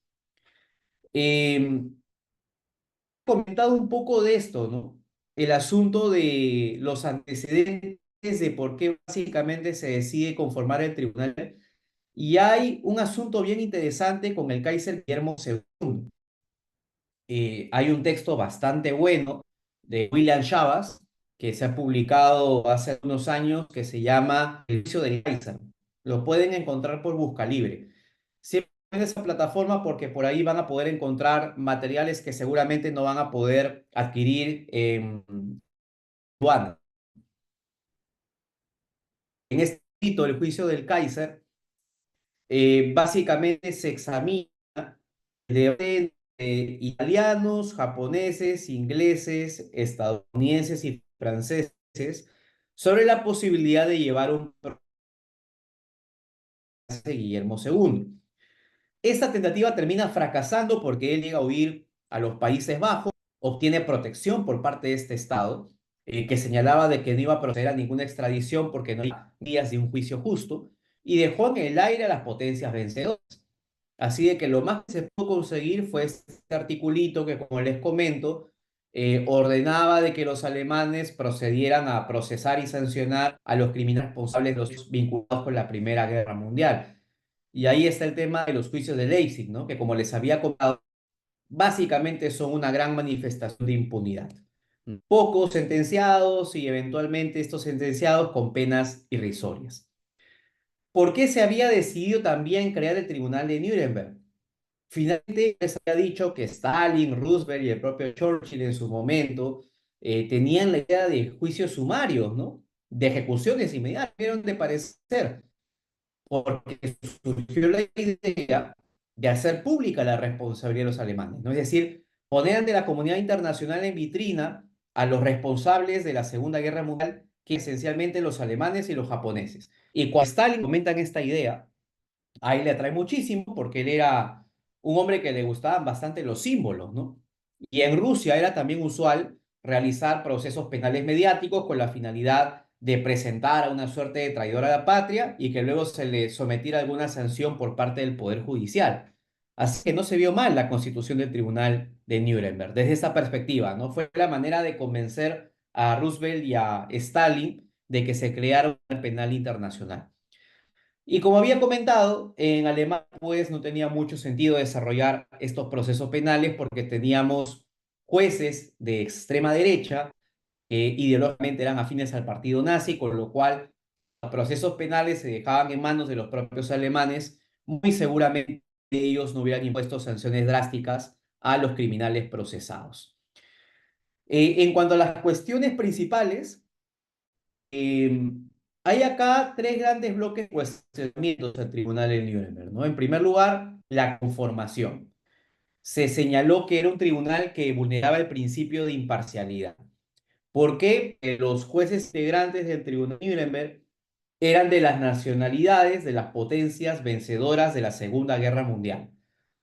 He comentado un poco de esto, ¿no? El asunto de los antecedentes de por qué básicamente se decide conformar el tribunal. Y hay un asunto bien interesante con el Kaiser Guillermo II. Hay un texto bastante bueno de William Chavas que se ha publicado hace unos años que se llama El juicio del Kaiser. Lo pueden encontrar por Buscalibre. Siempre en esa plataforma porque por ahí van a poder encontrar materiales que seguramente no van a poder adquirir en aduana. En este título, El juicio del Kaiser, básicamente se examina de italianos, japoneses, ingleses, estadounidenses y franceses sobre la posibilidad de llevar un proceso de Guillermo II. Esta tentativa termina fracasando porque él llega a huir a los Países Bajos obtiene protección por parte de este Estado, que señalaba de que no iba a proceder a ninguna extradición porque no había vías de un juicio justo, y dejó en el aire a las potencias vencedoras. Así de que lo más que se pudo conseguir fue este articulito que, como les comento, ordenaba de que los alemanes procedieran a procesar y sancionar a los criminales responsables de los vinculados con la Primera Guerra Mundial. Y ahí está el tema de los juicios de Leipzig, ¿no? Que como les había contado, básicamente son una gran manifestación de impunidad. Pocos sentenciados y eventualmente estos sentenciados con penas irrisorias. ¿Por qué se había decidido también crear el Tribunal de Nuremberg? Finalmente, se había dicho que Stalin, Roosevelt y el propio Churchill en su momento tenían la idea de juicios sumarios, ¿no? De ejecuciones inmediatas, debieron de parecer, porque surgió la idea de hacer pública la responsabilidad de los alemanes, ¿no? Es decir, poner ante la comunidad internacional en vitrina a los responsables de la Segunda Guerra Mundial, que esencialmente los alemanes y los japoneses. Y cuando Stalin comentan esta idea, ahí le atrae muchísimo porque él era un hombre que le gustaban bastante los símbolos, ¿no? Y en Rusia era también usual realizar procesos penales mediáticos con la finalidad de presentar a una suerte de traidor a la patria y que luego se le sometiera a alguna sanción por parte del Poder Judicial. Así que no se vio mal la constitución del Tribunal de Nuremberg desde esa perspectiva, ¿no? Fue la manera de convencer a Roosevelt y a Stalin de que se creara un penal internacional. Y como había comentado, en Alemania pues no tenía mucho sentido desarrollar estos procesos penales porque teníamos jueces de extrema derecha que ideológicamente eran afines al partido nazi, con lo cual los procesos penales se dejaban en manos de los propios alemanes, muy seguramente ellos no hubieran impuesto sanciones drásticas a los criminales procesados. En cuanto a las cuestiones principales, eh, hay acá tres grandes bloques de cuestionamientos al Tribunal de Nuremberg, ¿no? En primer lugar, la conformación. Se señaló que era un tribunal que vulneraba el principio de imparcialidad. ¿Por qué? Los jueces integrantes del Tribunal de Nuremberg eran de las nacionalidades de las potencias vencedoras de la Segunda Guerra Mundial.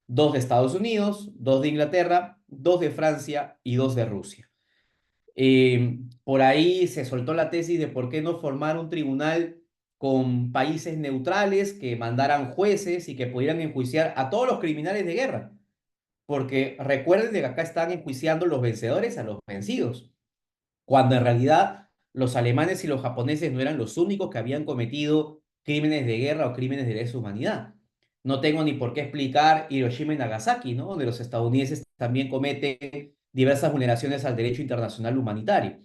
Dos de Estados Unidos, dos de Inglaterra, dos de Francia y dos de Rusia. Por ahí se soltó la tesis de por qué no formar un tribunal con países neutrales que mandaran jueces y que pudieran enjuiciar a todos los criminales de guerra. Porque recuerden que acá están enjuiciando los vencedores a los vencidos, cuando en realidad los alemanes y los japoneses no eran los únicos que habían cometido crímenes de guerra o crímenes de lesa humanidad. No tengo ni por qué explicar Hiroshima y Nagasaki, ¿no? Donde los estadounidenses también cometen diversas vulneraciones al derecho internacional humanitario.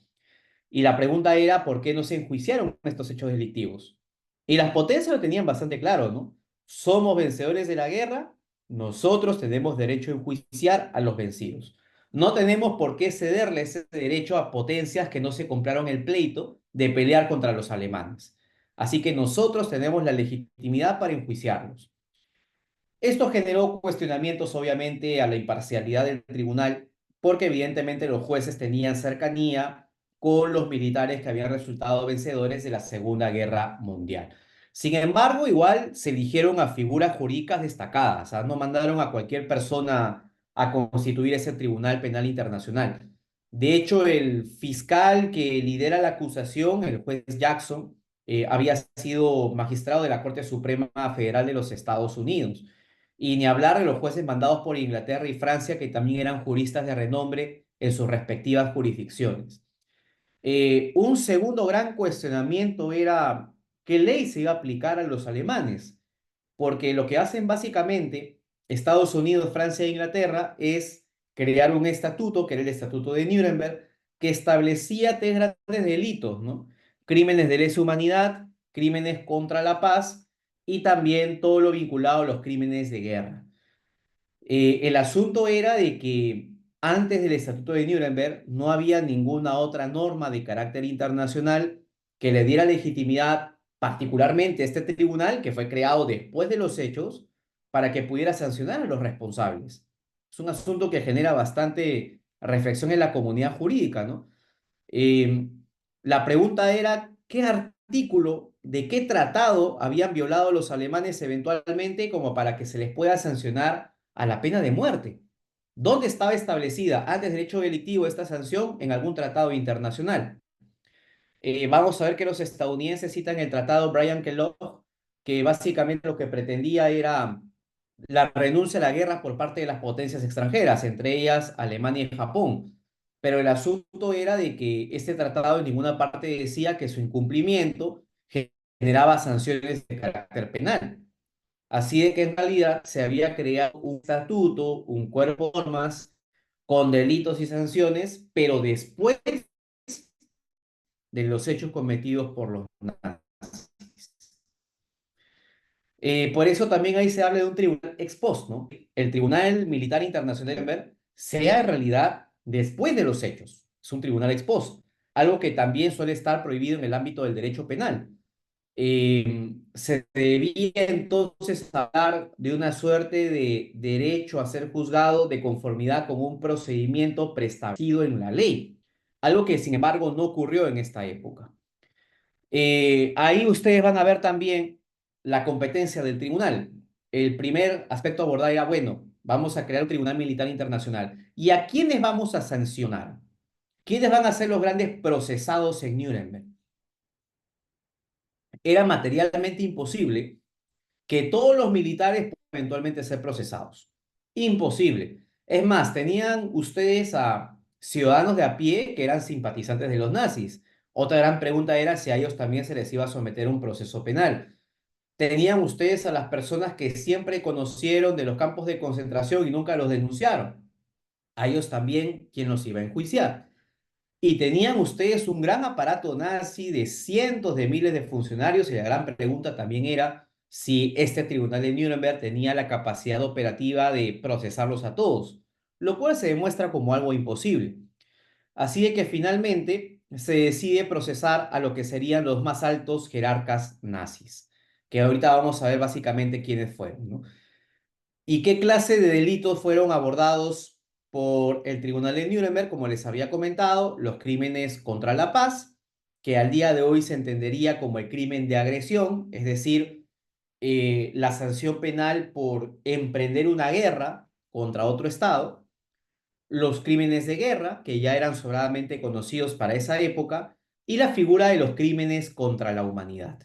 Y la pregunta era, ¿por qué no se enjuiciaron estos hechos delictivos? Y las potencias lo tenían bastante claro, ¿no? Somos vencedores de la guerra, nosotros tenemos derecho a enjuiciar a los vencidos. No tenemos por qué cederle ese derecho a potencias que no se compraron el pleito de pelear contra los alemanes. Así que nosotros tenemos la legitimidad para enjuiciarlos. Esto generó cuestionamientos, obviamente, a la imparcialidad del tribunal, porque evidentemente los jueces tenían cercanía con los militares que habían resultado vencedores de la Segunda Guerra Mundial. Sin embargo, igual se eligieron a figuras jurídicas destacadas, ¿ah? No mandaron a cualquier persona a constituir ese Tribunal Penal Internacional. De hecho, el fiscal que lidera la acusación, el juez Jackson, había sido magistrado de la Corte Suprema Federal de los Estados Unidos. Y ni hablar de los jueces mandados por Inglaterra y Francia, que también eran juristas de renombre en sus respectivas jurisdicciones. Un segundo gran cuestionamiento era qué ley se iba a aplicar a los alemanes, porque lo que hacen básicamente Estados Unidos, Francia e Inglaterra es crear un estatuto, que era el Estatuto de Nuremberg, que establecía tres grandes delitos, ¿no? Crímenes de lesa humanidad, crímenes contra la paz y también todo lo vinculado a los crímenes de guerra. El asunto era de que antes del Estatuto de Nuremberg no había ninguna otra norma de carácter internacional que le diera legitimidad particularmente a este tribunal que fue creado después de los hechos para que pudiera sancionar a los responsables. Es un asunto que genera bastante reflexión en la comunidad jurídica, ¿no? Eh, la pregunta era, ¿qué artículo de qué tratado habían violado los alemanes eventualmente como para que se les pueda sancionar a la pena de muerte? ¿Dónde estaba establecida antes del hecho delictivo esta sanción? En algún tratado internacional. Vamos a ver que los estadounidenses citan el tratado Bryan-Kellogg, que básicamente lo que pretendía era la renuncia a la guerra por parte de las potencias extranjeras, entre ellas Alemania y Japón. Pero el asunto era de que este tratado en ninguna parte decía que su incumplimiento generaba sanciones de carácter penal. Así de que en realidad se había creado un estatuto, un cuerpo de normas con delitos y sanciones, pero después de los hechos cometidos por los nazis. Por eso también ahí se habla de un tribunal ex post, ¿no? El Tribunal Militar Internacional de Nuremberg sea en realidad después de los hechos. Es un tribunal ex post, algo que también suele estar prohibido en el ámbito del derecho penal. Se debía entonces hablar de una suerte de derecho a ser juzgado de conformidad con un procedimiento preestablecido en la ley, algo que sin embargo no ocurrió en esta época. Ahí ustedes van a ver también la competencia del tribunal. El primer aspecto a abordar era, bueno, vamos a crear un tribunal militar internacional. ¿Y a quiénes vamos a sancionar? ¿Quiénes van a ser los grandes procesados en Nuremberg? Era materialmente imposible que todos los militares puedan eventualmente ser procesados. Imposible. Es más, tenían ustedes a ciudadanos de a pie que eran simpatizantes de los nazis. Otra gran pregunta era si a ellos también se les iba a someter a un proceso penal. Tenían ustedes a las personas que siempre conocieron de los campos de concentración y nunca los denunciaron. A ellos también, ¿quién los iba a enjuiciar? Y tenían ustedes un gran aparato nazi de cientos de miles de funcionarios y la gran pregunta también era si este tribunal de Nuremberg tenía la capacidad operativa de procesarlos a todos, lo cual se demuestra como algo imposible. Así de que finalmente se decide procesar a lo que serían los más altos jerarcas nazis, que ahorita vamos a ver básicamente quiénes fueron, ¿no? ¿Y qué clase de delitos fueron abordados por el Tribunal de Nuremberg? Como les había comentado, los crímenes contra la paz, que al día de hoy se entendería como el crimen de agresión, es decir, la sanción penal por emprender una guerra contra otro Estado, los crímenes de guerra, que ya eran sobradamente conocidos para esa época, y la figura de los crímenes contra la humanidad.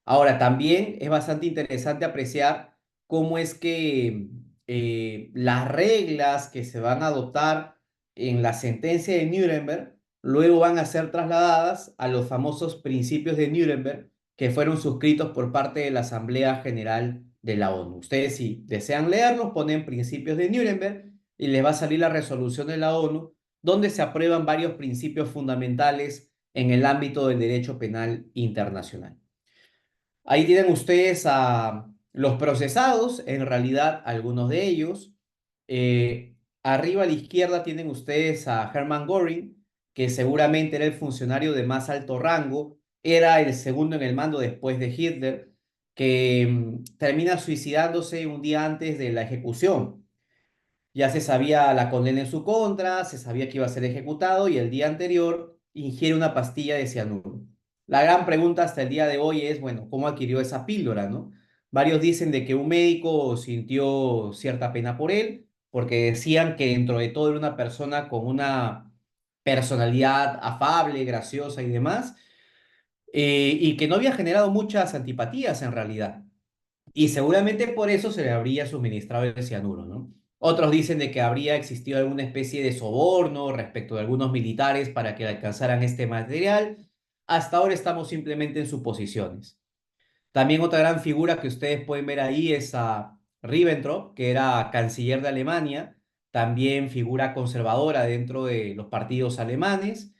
Ahora, también es bastante interesante apreciar cómo es que las reglas que se van a adoptar en la sentencia de Nuremberg luego van a ser trasladadas a los famosos principios de Nuremberg que fueron suscritos por parte de la Asamblea General de la ONU. Ustedes, si desean leerlos, ponen principios de Nuremberg y les va a salir la resolución de la ONU donde se aprueban varios principios fundamentales en el ámbito del derecho penal internacional. Ahí tienen ustedes a los procesados, en realidad algunos de ellos. Arriba a la izquierda tienen ustedes a Hermann Göring, que seguramente era el funcionario de más alto rango, era el segundo en el mando después de Hitler, que termina suicidándose un día antes de la ejecución. Ya se sabía la condena en su contra, se sabía que iba a ser ejecutado y el día anterior ingiere una pastilla de cianuro. La gran pregunta hasta el día de hoy es, bueno, ¿cómo adquirió esa píldora, no? Varios dicen de que un médico sintió cierta pena por él, porque decían que dentro de todo era una persona con una personalidad afable, graciosa y demás, y que no había generado muchas antipatías en realidad. Y seguramente por eso se le habría suministrado el cianuro, ¿no? Otros dicen de que habría existido alguna especie de soborno respecto de algunos militares para que alcanzaran este material. Hasta ahora estamos simplemente en suposiciones. También otra gran figura que ustedes pueden ver ahí es a Ribbentrop, que era canciller de Alemania, también figura conservadora dentro de los partidos alemanes.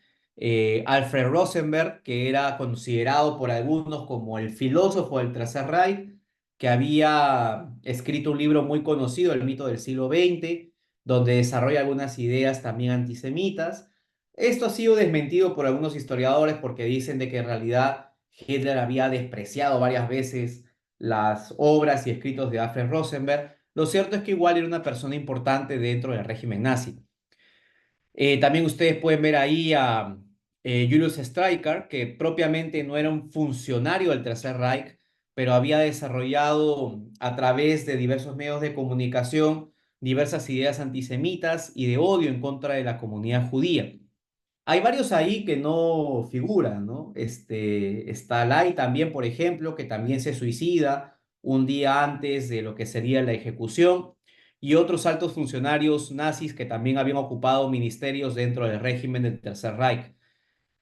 Alfred Rosenberg, que era considerado por algunos como el filósofo del Tercer Reich, que había escrito un libro muy conocido, El mito del siglo XX, donde desarrolla algunas ideas también antisemitas. Esto ha sido desmentido por algunos historiadores porque dicen de que en realidad Hitler había despreciado varias veces las obras y escritos de Alfred Rosenberg. Lo cierto es que igual era una persona importante dentro del régimen nazi. También ustedes pueden ver ahí a Julius Streicher, que propiamente no era un funcionario del Tercer Reich, pero había desarrollado a través de diversos medios de comunicación diversas ideas antisemitas y de odio en contra de la comunidad judía. Hay varios ahí que no figuran, ¿no? Está Lai también, por ejemplo, que también se suicida un día antes de lo que sería la ejecución, y otros altos funcionarios nazis que también habían ocupado ministerios dentro del régimen del Tercer Reich.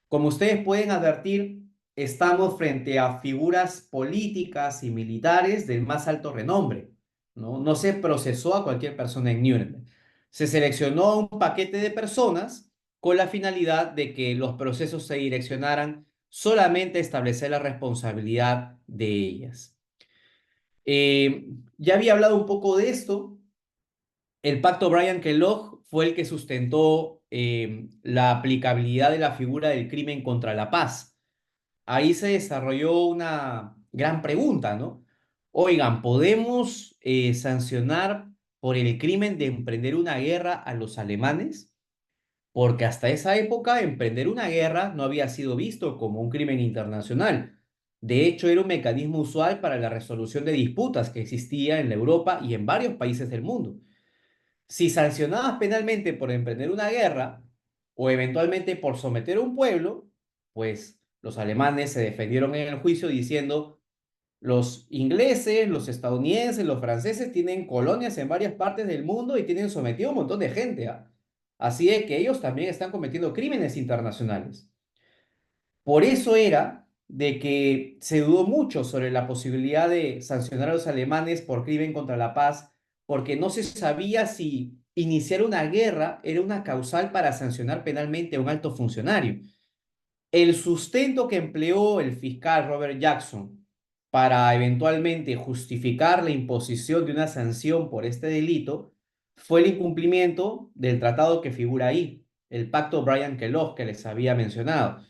Como ustedes pueden advertir, estamos frente a figuras políticas y militares del más alto renombre, ¿no? No se procesó a cualquier persona en Nuremberg. Se seleccionó a un paquete de personas con la finalidad de que los procesos se direccionaran solamente a establecer la responsabilidad de ellas. Ya había hablado un poco de esto. El pacto Bryan-Kellogg fue el que sustentó la aplicabilidad de la figura del crimen contra la paz. Ahí se desarrolló una gran pregunta, ¿no? Oigan, ¿podemos sancionar por el crimen de emprender una guerra a los alemanes? Porque hasta esa época emprender una guerra no había sido visto como un crimen internacional. De hecho, era un mecanismo usual para la resolución de disputas que existía en la Europa y en varios países del mundo. Si sancionabas penalmente por emprender una guerra o eventualmente por someter a un pueblo, pues los alemanes se defendieron en el juicio diciendo: los ingleses, los estadounidenses, los franceses tienen colonias en varias partes del mundo y tienen sometido a un montón de gente, ¿ah? Así es que ellos también están cometiendo crímenes internacionales. Por eso era de que se dudó mucho sobre la posibilidad de sancionar a los alemanes por crimen contra la paz, porque no se sabía si iniciar una guerra era una causal para sancionar penalmente a un alto funcionario. El sustento que empleó el fiscal Robert Jackson para eventualmente justificar la imposición de una sanción por este delito fue el incumplimiento del tratado que figura ahí, el pacto Bryan-Kellogg que les había mencionado.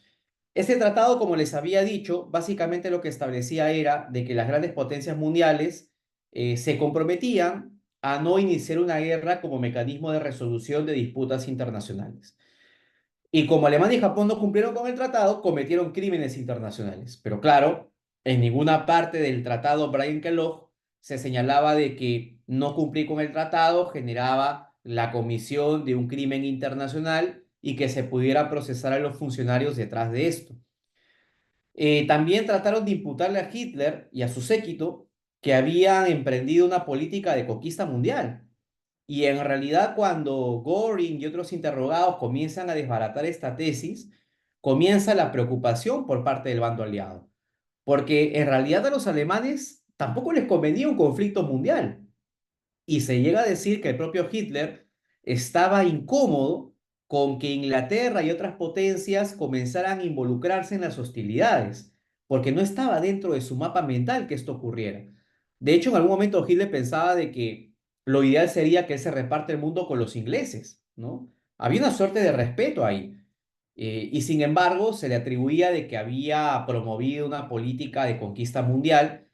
Este tratado, como les había dicho, básicamente lo que establecía era de que las grandes potencias mundiales se comprometían a no iniciar una guerra como mecanismo de resolución de disputas internacionales. Y como Alemania y Japón no cumplieron con el tratado, cometieron crímenes internacionales. Pero claro, en ninguna parte del tratado Bryan-Kellogg se señalaba de que no cumplir con el tratado generaba la comisión de un crimen internacional y que se pudiera procesar a los funcionarios detrás de esto. También trataron de imputarle a Hitler y a su séquito que habían emprendido una política de conquista mundial. Y en realidad, cuando Göring y otros interrogados comienzan a desbaratar esta tesis, comienza la preocupación por parte del bando aliado. Porque en realidad a los alemanes tampoco les convenía un conflicto mundial. Y se llega a decir que el propio Hitler estaba incómodo con que Inglaterra y otras potencias comenzaran a involucrarse en las hostilidades, porque no estaba dentro de su mapa mental que esto ocurriera. De hecho, en algún momento Hitler pensaba de que lo ideal sería que él se reparte el mundo con los ingleses, ¿no? Había una suerte de respeto ahí. Y sin embargo, se le atribuía de que había promovido una política de conquista mundial.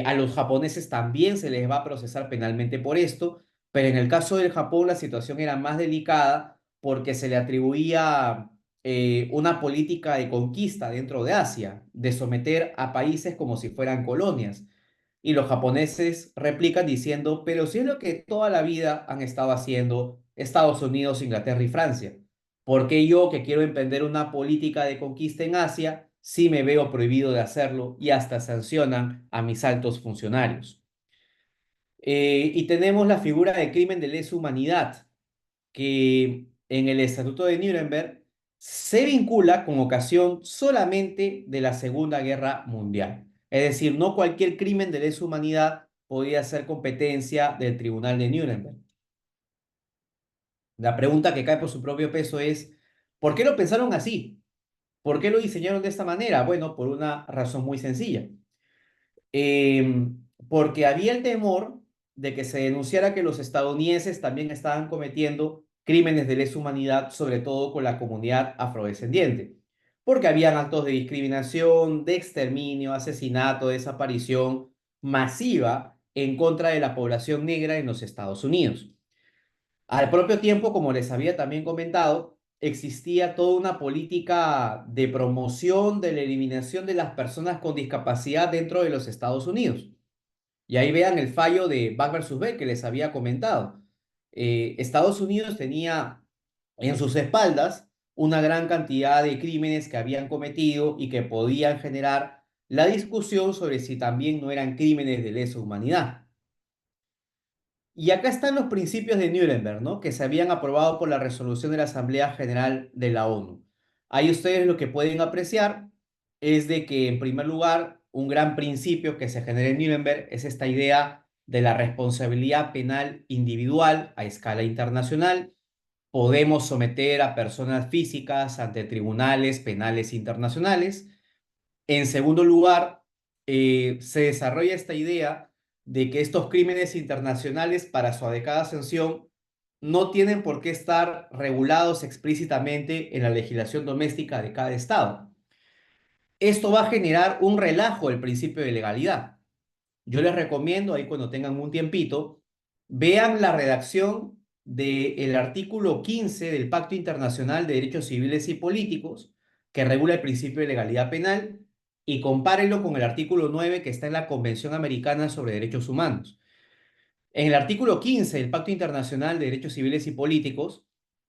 A los japoneses también se les va a procesar penalmente por esto, pero en el caso del Japón la situación era más delicada porque se le atribuía una política de conquista dentro de Asia, de someter a países como si fueran colonias. Y los japoneses replican diciendo: pero si es lo que toda la vida han estado haciendo Estados Unidos, Inglaterra y Francia, ¿por qué yo, que quiero emprender una política de conquista en Asia, sí me veo prohibido de hacerlo y hasta sancionan a mis altos funcionarios? Y tenemos la figura de crimen de lesa humanidad, que en el Estatuto de Nuremberg se vincula con ocasión solamente de la Segunda Guerra Mundial. Es decir, no cualquier crimen de lesa humanidad podía ser competencia del Tribunal de Nuremberg. La pregunta que cae por su propio peso es: ¿por qué lo pensaron así? ¿Por qué lo diseñaron de esta manera? Bueno, por una razón muy sencilla. Porque había el temor de que se denunciara que los estadounidenses también estaban cometiendo crímenes de lesa humanidad, sobre todo con la comunidad afrodescendiente, porque habían actos de discriminación, de exterminio, asesinato, desaparición masiva en contra de la población negra en los Estados Unidos. Al propio tiempo, como les había también comentado, existía toda una política de promoción de la eliminación de las personas con discapacidad dentro de los Estados Unidos. Y ahí vean el fallo de Buck versus Bell que les había comentado. Estados Unidos tenía en sus espaldas una gran cantidad de crímenes que habían cometido y que podían generar la discusión sobre si también no eran crímenes de lesa humanidad. Y acá están los principios de Nuremberg, ¿no? Que se habían aprobado por la resolución de la Asamblea General de la ONU. Ahí ustedes lo que pueden apreciar es de que, en primer lugar, un gran principio que se genera en Nuremberg es esta idea de la responsabilidad penal individual a escala internacional. Podemos someter a personas físicas ante tribunales penales internacionales. En segundo lugar, se desarrolla esta idea de que estos crímenes internacionales, para su adecuada sanción, no tienen por qué estar regulados explícitamente en la legislación doméstica de cada estado. Esto va a generar un relajo del principio de legalidad. Yo les recomiendo, ahí cuando tengan un tiempito, vean la redacción del artículo 15 del Pacto Internacional de Derechos Civiles y Políticos, que regula el principio de legalidad penal, y compárenlo con el artículo 9 que está en la Convención Americana sobre Derechos Humanos. En el artículo 15 del Pacto Internacional de Derechos Civiles y Políticos,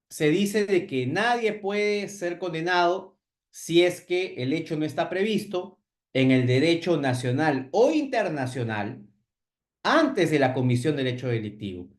se dice de que nadie puede ser condenado si es que el hecho no está previsto en el derecho nacional o internacional antes de la comisión del hecho delictivo.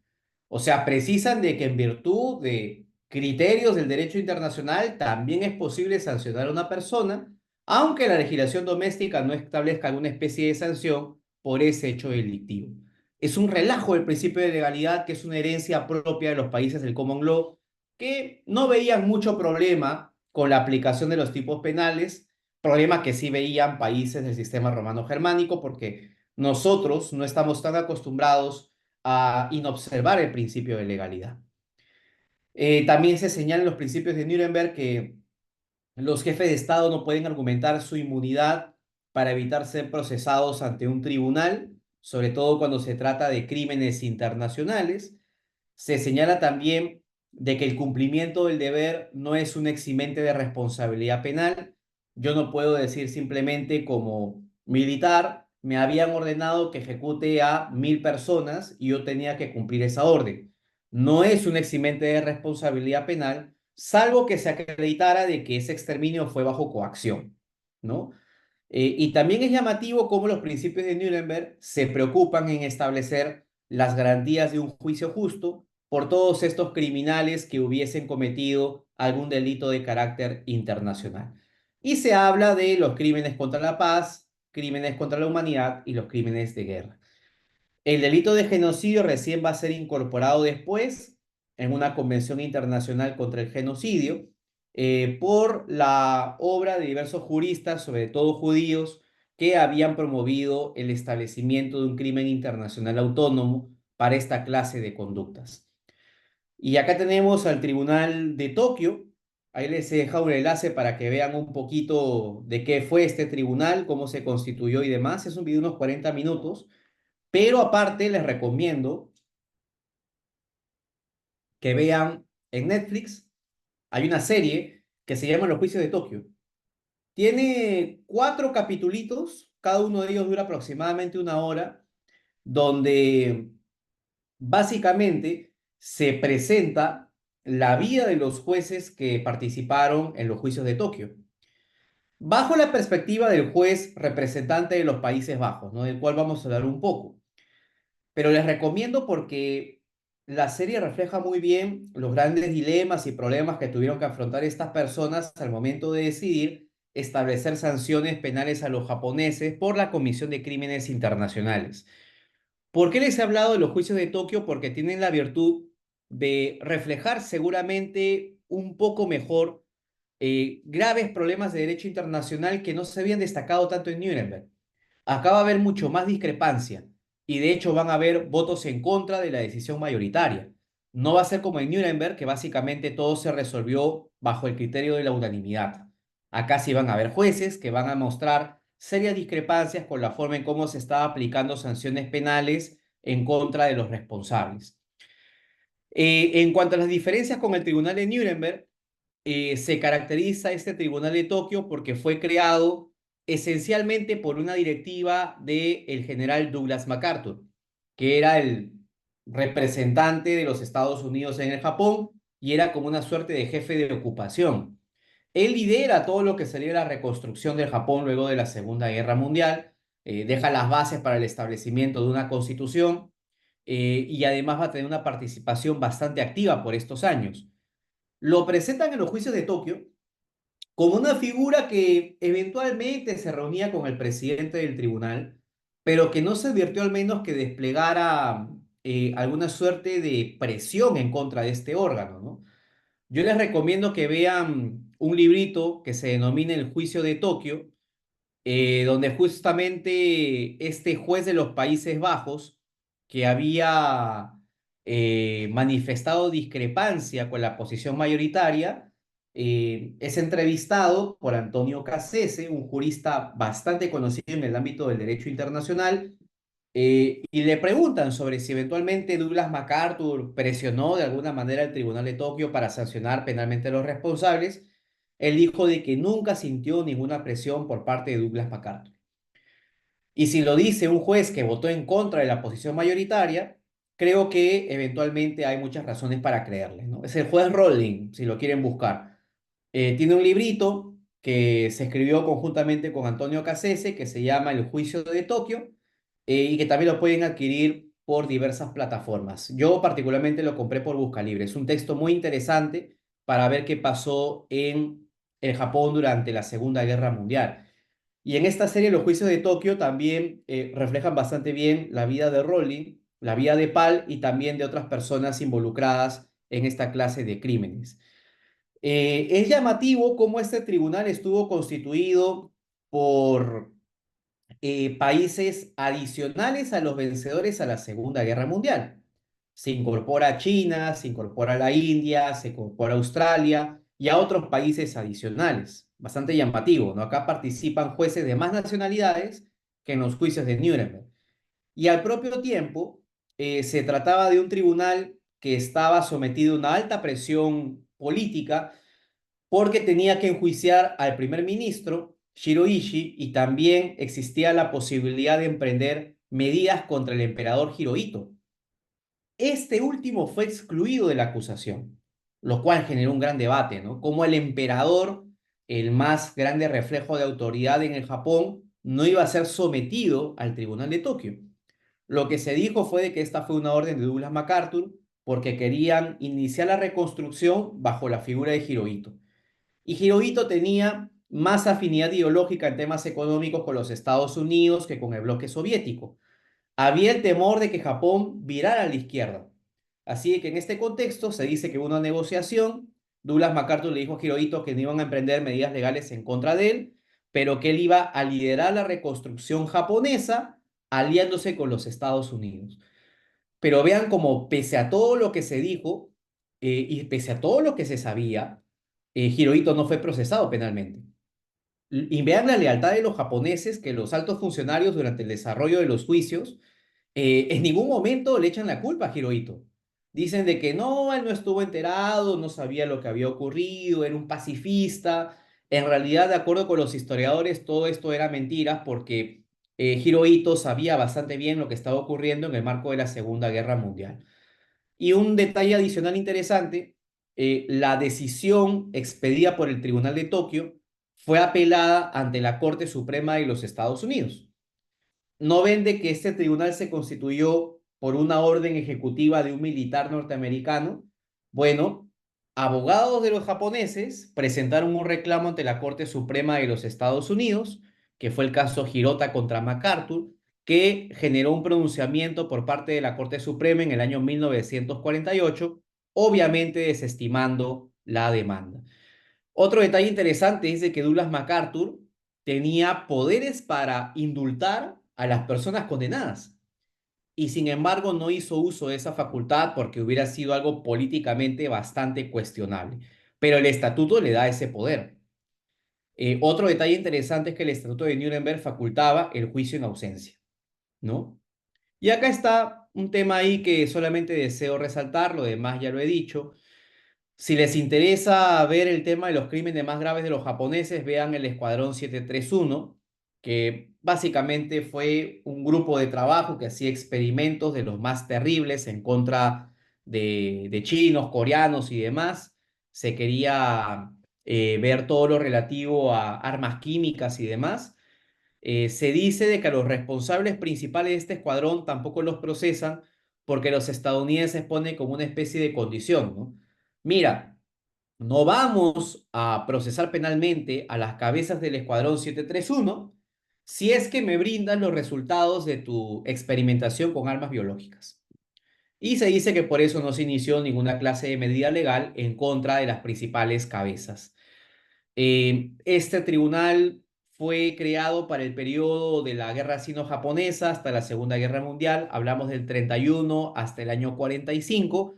O sea, precisan de que en virtud de criterios del derecho internacional también es posible sancionar a una persona, aunque la legislación doméstica no establezca alguna especie de sanción por ese hecho delictivo. Es un relajo del principio de legalidad que es una herencia propia de los países del common law que no veían mucho problema con la aplicación de los tipos penales, problema que sí veían países del sistema romano germánico porque nosotros no estamos tan acostumbrados a inobservar el principio de legalidad. También se señalan los principios de Nuremberg que los jefes de Estado no pueden argumentar su inmunidad para evitar ser procesados ante un tribunal, sobre todo cuando se trata de crímenes internacionales. Se señala también de que el cumplimiento del deber no es un eximente de responsabilidad penal. Yo no puedo decir simplemente como militar, me habían ordenado que ejecute a 1000 personas y yo tenía que cumplir esa orden. No es un eximente de responsabilidad penal, salvo que se acreditara de que ese exterminio fue bajo coacción, ¿no? Y también es llamativo cómo los principios de Nuremberg se preocupan en establecer las garantías de un juicio justo por todos estos criminales que hubiesen cometido algún delito de carácter internacional. Y se habla de los crímenes contra la paz, crímenes contra la humanidad y los crímenes de guerra. El delito de genocidio recién va a ser incorporado después en una convención internacional contra el genocidio por la obra de diversos juristas, sobre todo judíos, que habían promovido el establecimiento de un crimen internacional autónomo para esta clase de conductas. Y acá tenemos al Tribunal de Tokio. Ahí les he dejado un enlace para que vean un poquito de qué fue este tribunal, cómo se constituyó y demás. Es un video de unos 40 minutos. Pero aparte les recomiendo que vean en Netflix, hay una serie que se llama Los Juicios de Tokio. Tiene 4 capitulitos, cada uno de ellos dura aproximadamente 1 hora, donde básicamente se presenta la vida de los jueces que participaron en los juicios de Tokio, bajo la perspectiva del juez representante de los Países Bajos, ¿no? Del cual vamos a hablar un poco. Pero les recomiendo porque la serie refleja muy bien los grandes dilemas y problemas que tuvieron que afrontar estas personas al momento de decidir establecer sanciones penales a los japoneses por la comisión de crímenes internacionales. ¿Por qué les he hablado de los juicios de Tokio? Porque tienen la virtud de reflejar seguramente un poco mejor graves problemas de derecho internacional que no se habían destacado tanto en Nuremberg. Acá va a haber mucho más discrepancia y de hecho van a haber votos en contra de la decisión mayoritaria. No va a ser como en Nuremberg, que básicamente todo se resolvió bajo el criterio de la unanimidad. Acá sí van a haber jueces que van a mostrar serias discrepancias con la forma en cómo se está aplicando sanciones penales en contra de los responsables. En cuanto a las diferencias con el Tribunal de Nuremberg, se caracteriza este Tribunal de Tokio porque fue creado esencialmente por una directiva del general Douglas MacArthur, que era el representante de los Estados Unidos en el Japón y era como una suerte de jefe de ocupación. Él lidera todo lo que sería la reconstrucción del Japón luego de la Segunda Guerra Mundial, deja las bases para el establecimiento de una constitución y además va a tener una participación bastante activa por estos años. Lo presentan en los juicios de Tokio como una figura que eventualmente se reunía con el presidente del tribunal, pero que no se advirtió al menos que desplegara alguna suerte de presión en contra de este órgano, ¿no? Yo les recomiendo que vean un librito que se denomina El juicio de Tokio, donde justamente este juez de los Países Bajos, que había manifestado discrepancia con la posición mayoritaria, es entrevistado por Antonio Cassese, un jurista bastante conocido en el ámbito del derecho internacional, y le preguntan sobre si eventualmente Douglas MacArthur presionó de alguna manera al Tribunal de Tokio para sancionar penalmente a los responsables. Él dijo de que nunca sintió ninguna presión por parte de Douglas MacArthur. Y si lo dice un juez que votó en contra de la posición mayoritaria, creo que eventualmente hay muchas razones para creerle, ¿no? Es el juez Rowling, si lo quieren buscar. Tiene un librito que se escribió conjuntamente con Antonio Cassese, que se llama El juicio de Tokio, y que también lo pueden adquirir por diversas plataformas. Yo particularmente lo compré por Buscalibre. Es un texto muy interesante para ver qué pasó en el Japón durante la Segunda Guerra Mundial. Y en esta serie, Los Juicios de Tokio también reflejan bastante bien la vida de Rowling, la vida de Pal y también de otras personas involucradas en esta clase de crímenes. Es llamativo cómo este tribunal estuvo constituido por países adicionales a los vencedores a la Segunda Guerra Mundial. Se incorpora China, se incorpora la India, se incorpora Australia y a otros países adicionales. Bastante llamativo, ¿no? Acá participan jueces de más nacionalidades que en los juicios de Nuremberg. Y al propio tiempo, se trataba de un tribunal que estaba sometido a una alta presión política porque tenía que enjuiciar al primer ministro Shiroishi y también existía la posibilidad de emprender medidas contra el emperador Hirohito. Este último fue excluido de la acusación, lo cual generó un gran debate, ¿no? Como el emperador, el más grande reflejo de autoridad en el Japón, no iba a ser sometido al Tribunal de Tokio. Lo que se dijo fue de que esta fue una orden de Douglas MacArthur porque querían iniciar la reconstrucción bajo la figura de Hirohito. Y Hirohito tenía más afinidad ideológica en temas económicos con los Estados Unidos que con el bloque soviético. Había el temor de que Japón virara a la izquierda. Así que en este contexto se dice que hubo una negociación. Douglas MacArthur le dijo a Hirohito que no iban a emprender medidas legales en contra de él, pero que él iba a liderar la reconstrucción japonesa aliándose con los Estados Unidos. Pero vean como pese a todo lo que se dijo y pese a todo lo que se sabía, Hirohito no fue procesado penalmente. Y vean la lealtad de los japoneses que los altos funcionarios durante el desarrollo de los juicios en ningún momento le echan la culpa a Hirohito. Dicen de que no, él no estuvo enterado, no sabía lo que había ocurrido, era un pacifista. En realidad, de acuerdo con los historiadores, todo esto era mentira porque Hirohito sabía bastante bien lo que estaba ocurriendo en el marco de la Segunda Guerra Mundial. Y un detalle adicional interesante, la decisión expedida por el Tribunal de Tokio fue apelada ante la Corte Suprema de los Estados Unidos. No ven de que este tribunal se constituyó por una orden ejecutiva de un militar norteamericano. Bueno, abogados de los japoneses presentaron un reclamo ante la Corte Suprema de los Estados Unidos, que fue el caso Hirota contra MacArthur, que generó un pronunciamiento por parte de la Corte Suprema en el año 1948, obviamente desestimando la demanda. Otro detalle interesante es de que Douglas MacArthur tenía poderes para indultar a las personas condenadas y sin embargo no hizo uso de esa facultad porque hubiera sido algo políticamente bastante cuestionable. Pero el estatuto le da ese poder. Otro detalle interesante es que el estatuto de Nuremberg facultaba el juicio en ausencia, ¿no? Y acá está un tema ahí que solamente deseo resaltar, lo demás ya lo he dicho. Si les interesa ver el tema de los crímenes más graves de los japoneses, vean el Escuadrón 731, que básicamente fue un grupo de trabajo que hacía experimentos de los más terribles en contra de chinos, coreanos y demás. Se quería ver todo lo relativo a armas químicas y demás. Se dice de que a los responsables principales de este escuadrón tampoco los procesan porque los estadounidenses ponen como una especie de condición, ¿no? Mira, no vamos a procesar penalmente a las cabezas del Escuadrón 731 si es que me brindan los resultados de tu experimentación con armas biológicas. Y se dice que por eso no se inició ninguna clase de medida legal en contra de las principales cabezas. Este tribunal fue creado para el periodo de la Guerra Sino-Japonesa hasta la Segunda Guerra Mundial. Hablamos del 31 hasta el año 45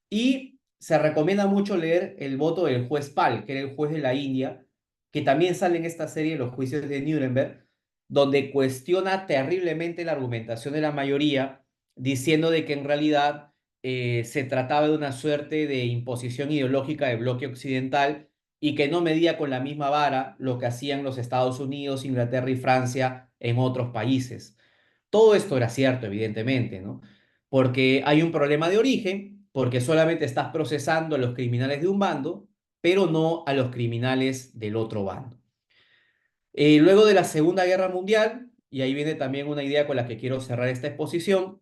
y se recomienda mucho leer el voto del juez Pal, que era el juez de la India, que también sale en esta serie Los juicios de Nuremberg, donde cuestiona terriblemente la argumentación de la mayoría, diciendo de que en realidad se trataba de una suerte de imposición ideológica del bloque occidental y que no medía con la misma vara lo que hacían los Estados Unidos, Inglaterra y Francia en otros países. Todo esto era cierto, evidentemente, ¿no? Porque hay un problema de origen, porque solamente estás procesando a los criminales de un bando, pero no a los criminales del otro bando. Luego de la Segunda Guerra Mundial, y ahí viene también una idea con la que quiero cerrar esta exposición,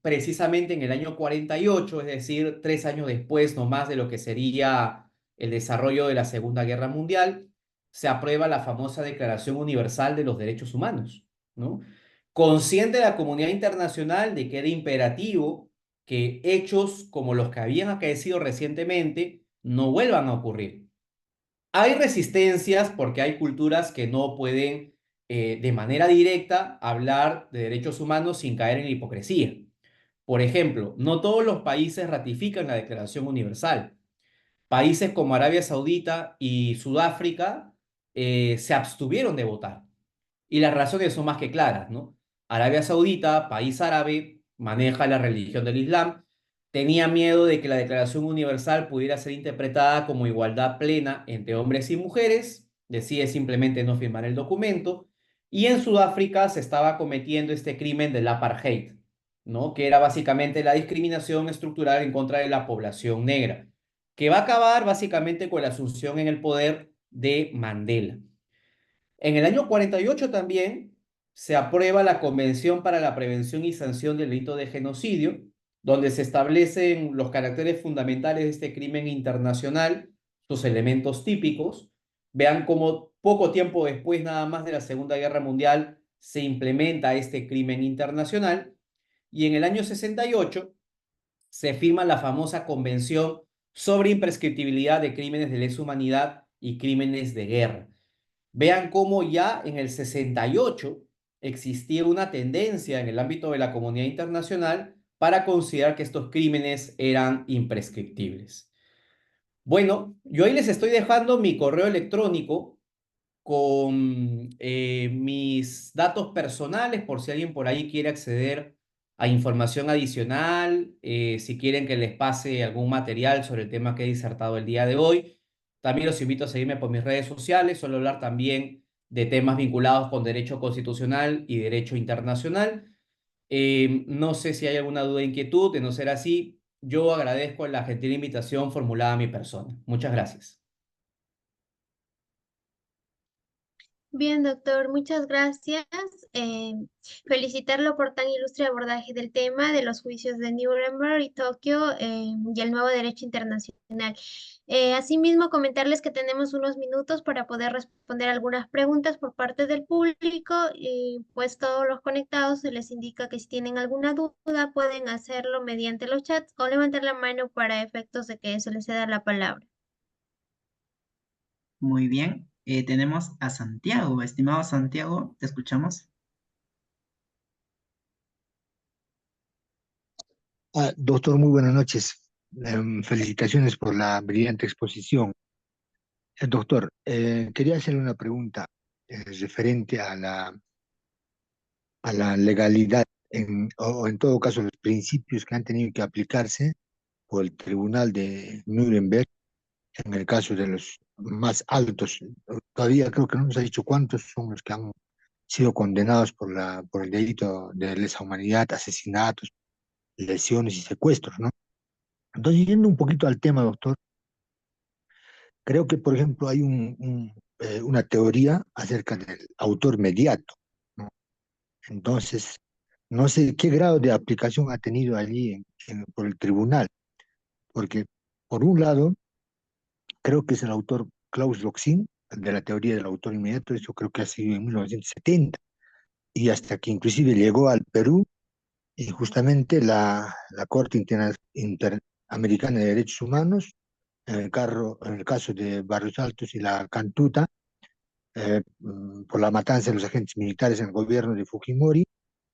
precisamente en el año 48, es decir, 3 años después nomás de lo que sería el desarrollo de la Segunda Guerra Mundial, se aprueba la famosa Declaración Universal de los Derechos Humanos, ¿no? Consciente la comunidad internacional de que era imperativo que hechos como los que habían acaecido recientemente no vuelvan a ocurrir. Hay resistencias porque hay culturas que no pueden de manera directa hablar de derechos humanos sin caer en la hipocresía. Por ejemplo, no todos los países ratifican la Declaración Universal. Países como Arabia Saudita y Sudáfrica se abstuvieron de votar. Y las razones son más que claras, ¿no? Arabia Saudita, país árabe, maneja la religión del Islam, tenía miedo de que la Declaración Universal pudiera ser interpretada como igualdad plena entre hombres y mujeres, decide simplemente no firmar el documento, y en Sudáfrica se estaba cometiendo este crimen del apartheid, ¿no? Que era básicamente la discriminación estructural en contra de la población negra, que va a acabar básicamente con la asunción en el poder de Mandela. En el año 48 también se aprueba la Convención para la Prevención y Sanción del Delito de Genocidio, donde se establecen los caracteres fundamentales de este crimen internacional, sus elementos típicos. Vean cómo poco tiempo después, nada más de la Segunda Guerra Mundial, se implementa este crimen internacional. Y en el año 68 se firma la famosa Convención sobre imprescriptibilidad de crímenes de lesa humanidad y crímenes de guerra. Vean cómo ya en el 68 existía una tendencia en el ámbito de la comunidad internacional para considerar que estos crímenes eran imprescriptibles. Bueno, yo ahí les estoy dejando mi correo electrónico con mis datos personales por si alguien por ahí quiere acceder a información adicional, si quieren que les pase algún material sobre el tema que he disertado el día de hoy. También los invito a seguirme por mis redes sociales, suelo hablar también de temas vinculados con derecho constitucional y derecho internacional. No sé si hay alguna duda o inquietud, de no ser así, yo agradezco la gentil invitación formulada a mi persona. Muchas gracias. Bien, doctor, muchas gracias. Eh, Felicitarlo por tan ilustre abordaje del tema de los juicios de Nuremberg y Tokio y el nuevo derecho internacional. Asimismo, comentarles que tenemos unos minutos para poder responder algunas preguntas por parte del público y pues todos los conectados se les indica que si tienen alguna duda pueden hacerlo mediante los chats o levantar la mano para efectos de que se les ceda la palabra. Muy bien, tenemos a Santiago. Estimado Santiago, te escuchamos. Doctor, muy buenas noches. Felicitaciones por la brillante exposición. Doctor, quería hacerle una pregunta referente a la legalidad o en todo caso los principios que han tenido que aplicarse por el Tribunal de Nuremberg en el caso de los más altos. Todavía creo que no nos ha dicho cuántos son los que han sido condenados por el delito de lesa humanidad, asesinatos, lesiones y secuestros, ¿no? Entonces, yendo un poquito al tema, doctor, creo que, por ejemplo, hay una teoría acerca del autor mediato, ¿no? Entonces, no sé qué grado de aplicación ha tenido allí por el tribunal, porque, por un lado, creo que es el autor Klaus Roxin, de la teoría del autor inmediato, eso creo que ha sido en 1970, y hasta que inclusive llegó al Perú, y justamente la Corte Interamericana de Derechos Humanos, en el caso de Barrios Altos y la Cantuta, por la matanza de los agentes militares en el gobierno de Fujimori,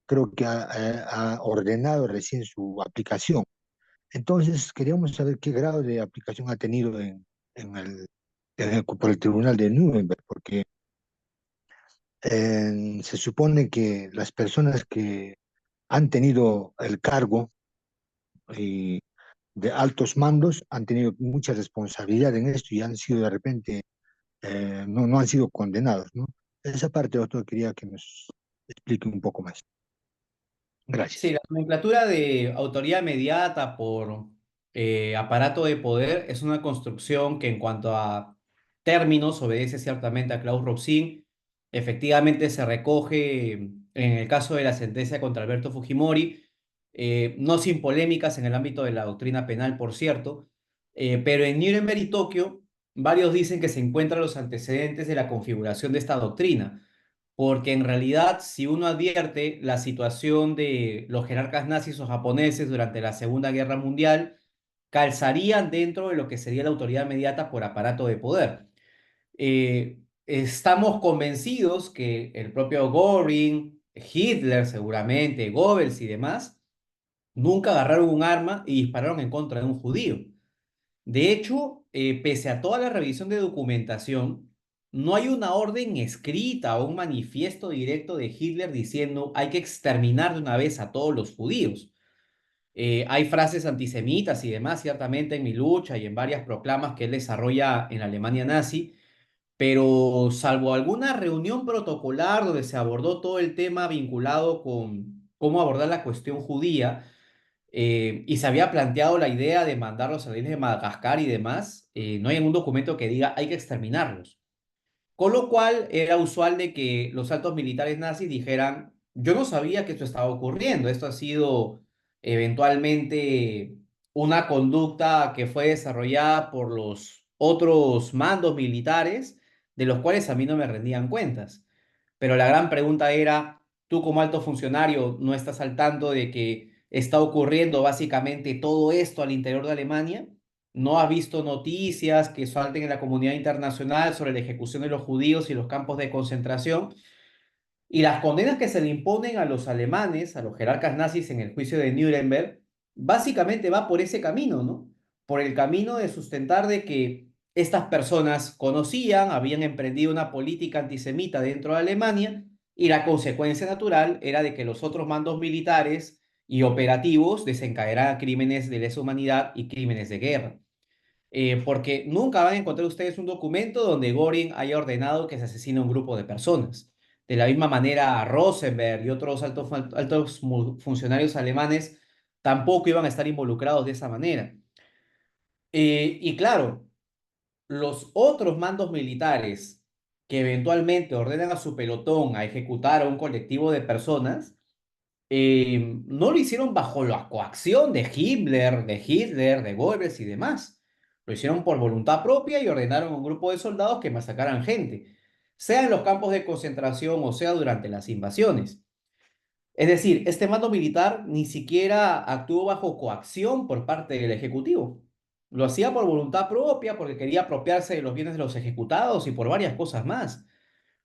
creo que ha ordenado recién su aplicación. Entonces, queríamos saber qué grado de aplicación ha tenido en por el Tribunal de Nuremberg, porque se supone que las personas que han tenido el cargo y de altos mandos han tenido mucha responsabilidad en esto y han sido de repente, no han sido condenados, ¿no? Esa parte, doctor, quería que nos explique un poco más. Sí, Gracias. la nomenclatura de autoría mediata por aparato de poder es una construcción que en cuanto a términos obedece ciertamente a Klaus Roxin. Efectivamente se recoge en el caso de la sentencia contra Alberto Fujimori, no sin polémicas en el ámbito de la doctrina penal, por cierto, pero en Nuremberg y Tokio varios dicen que se encuentran los antecedentes de la configuración de esta doctrina porque en realidad si uno advierte la situación de los jerarcas nazis o japoneses durante la Segunda Guerra Mundial, calzarían dentro de lo que sería la autoridad mediata por aparato de poder. Estamos convencidos que el propio Göring, Hitler seguramente, Goebbels y demás, nunca agarraron un arma y dispararon en contra de un judío. De hecho, pese a toda la revisión de documentación, no hay una orden escrita o un manifiesto directo de Hitler diciendo hay que exterminar de una vez a todos los judíos. Hay frases antisemitas y demás, ciertamente, en Mi lucha y en varias proclamas que él desarrolla en la Alemania nazi, pero salvo alguna reunión protocolar donde se abordó todo el tema vinculado con cómo abordar la cuestión judía, y se había planteado la idea de mandarlos a la isla de Madagascar y demás, no hay ningún documento que diga hay que exterminarlos. Con lo cual era usual de que los altos militares nazis dijeran, yo no sabía que esto estaba ocurriendo, esto ha sido eventualmente una conducta que fue desarrollada por los otros mandos militares, de los cuales a mí no me rendían cuentas. Pero la gran pregunta era, tú como alto funcionario no estás al tanto de que está ocurriendo básicamente todo esto al interior de Alemania. ¿No has visto noticias que salten en la comunidad internacional sobre la ejecución de los judíos y los campos de concentración? Y las condenas que se le imponen a los alemanes, a los jerarcas nazis en el juicio de Nuremberg, básicamente va por ese camino, ¿no? Por el camino de sustentar de que estas personas conocían, habían emprendido una política antisemita dentro de Alemania y la consecuencia natural era de que los otros mandos militares y operativos desencadenaran crímenes de lesa humanidad y crímenes de guerra. Porque nunca van a encontrar ustedes un documento donde Göring haya ordenado que se asesine a un grupo de personas. De la misma manera, Rosenberg y otros altos funcionarios alemanes tampoco iban a estar involucrados de esa manera. Y claro, los otros mandos militares que eventualmente ordenan a su pelotón a ejecutar a un colectivo de personas, no lo hicieron bajo la coacción de Hitler, de Goebbels y demás. Lo hicieron por voluntad propia y ordenaron a un grupo de soldados que masacraran gente, sea en los campos de concentración o sea durante las invasiones. Es decir, este mando militar ni siquiera actuó bajo coacción por parte del Ejecutivo. Lo hacía por voluntad propia, porque quería apropiarse de los bienes de los ejecutados y por varias cosas más.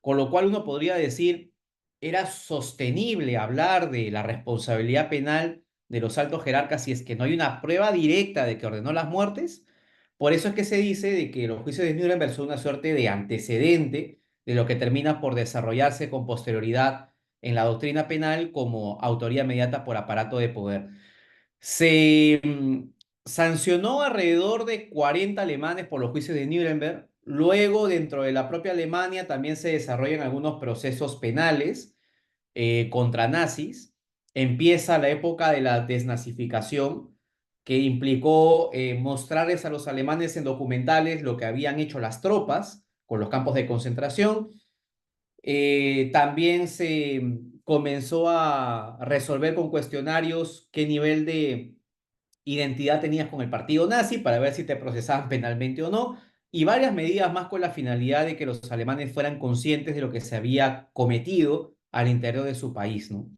Con lo cual uno podría decir, era sostenible hablar de la responsabilidad penal de los altos jerarcas si es que no hay una prueba directa de que ordenó las muertes. Por eso es que se dice de que los juicios de Nuremberg son una suerte de antecedente de lo que termina por desarrollarse con posterioridad en la doctrina penal como autoría mediata por aparato de poder. Se sancionó alrededor de 40 alemanes por los juicios de Nuremberg Luego, dentro de la propia Alemania, también se desarrollan algunos procesos penales contra nazis. Empieza la época de la desnazificación, que implicó mostrarles a los alemanes en documentales lo que habían hecho las tropas con los campos de concentración. También se comenzó a resolver con cuestionarios qué nivel de identidad tenías con el partido nazi para ver si te procesaban penalmente o no, y varias medidas más con la finalidad de que los alemanes fueran conscientes de lo que se había cometido al interior de su país, ¿no?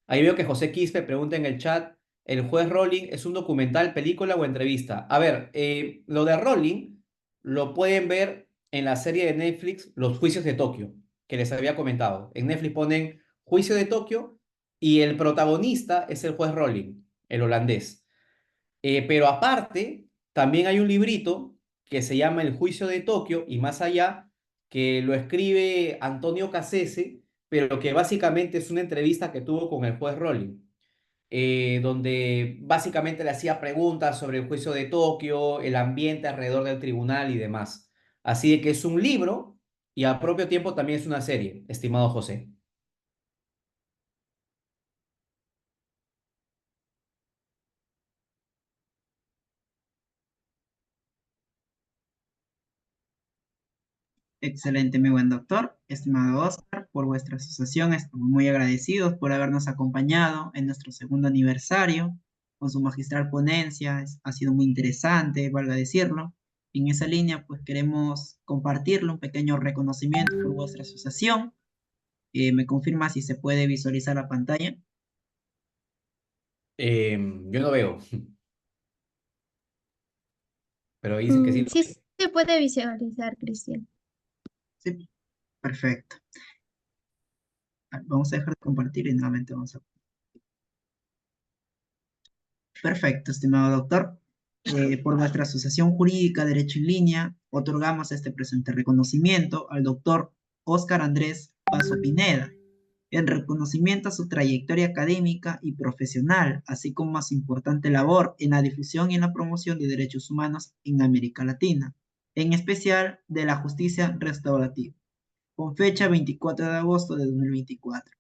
Ahí veo que José Quispe pregunta en el chat, ¿el juez Rowling es un documental, película o entrevista? A ver, lo de Rowling lo pueden ver en la serie de Netflix Los Juicios de Tokio, que les había comentado. En Netflix ponen Juicio de Tokio y el protagonista es el juez Rowling, el holandés. Pero aparte, también hay un librito que se llama El Juicio de Tokio y más allá, que lo escribe Antonio Cassese, pero que básicamente es una entrevista que tuvo con el juez Rowling, donde básicamente le hacía preguntas sobre el juicio de Tokio, el ambiente alrededor del tribunal y demás. Así de que es un libro y al propio tiempo también es una serie, estimado José. Excelente, mi buen doctor. Estimado Oscar, por vuestra asociación estamos muy agradecidos por habernos acompañado en nuestro segundo aniversario con su magistral ponencia. Ha sido muy interesante, valga decirlo. En esa línea, pues queremos compartirle un pequeño reconocimiento por vuestra asociación. ¿Me confirma si se puede visualizar la pantalla? Yo no veo, pero dicen que sí. Sí se puede visualizar, Cristian. Sí, perfecto. Vamos a dejar de compartir y nuevamente vamos a... Perfecto, estimado doctor. Por nuestra Asociación Jurídica Derecho en Línea, otorgamos este presente reconocimiento al doctor Óscar Andrés Paso Pineda, en reconocimiento a su trayectoria académica y profesional, así como a su importante labor en la difusión y en la promoción de derechos humanos en América Latina, en especial de la justicia restaurativa, con fecha 24 de agosto de 2024.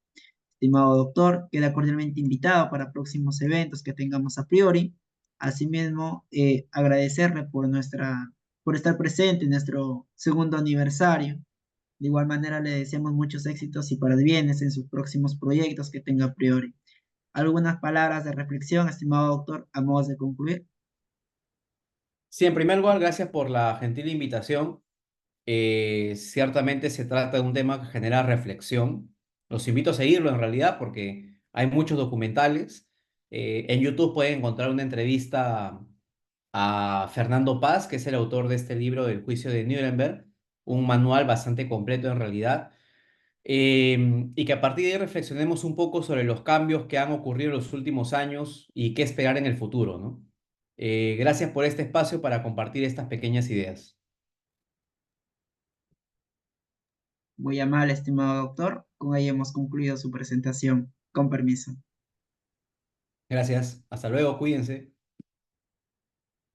Estimado doctor, queda cordialmente invitado para próximos eventos que tengamos a priori. Asimismo, agradecerle por estar presente en nuestro segundo aniversario. De igual manera, le deseamos muchos éxitos y parabienes en sus próximos proyectos que tenga a priori. Algunas palabras de reflexión, estimado doctor, a modo de concluir. Sí, en primer lugar, gracias por la gentil invitación. Ciertamente se trata de un tema que genera reflexión. Los invito a seguirlo en realidad porque hay muchos documentales. En YouTube pueden encontrar una entrevista a Fernando Paz, que es el autor de este libro del juicio de Nuremberg, un manual bastante completo en realidad, y que a partir de ahí reflexionemos un poco sobre los cambios que han ocurrido en los últimos años y qué esperar en el futuro, ¿no? Gracias por este espacio para compartir estas pequeñas ideas. Muy amable, estimado doctor. Con ello hemos concluido su presentación. Con permiso. Gracias. Hasta luego. Cuídense.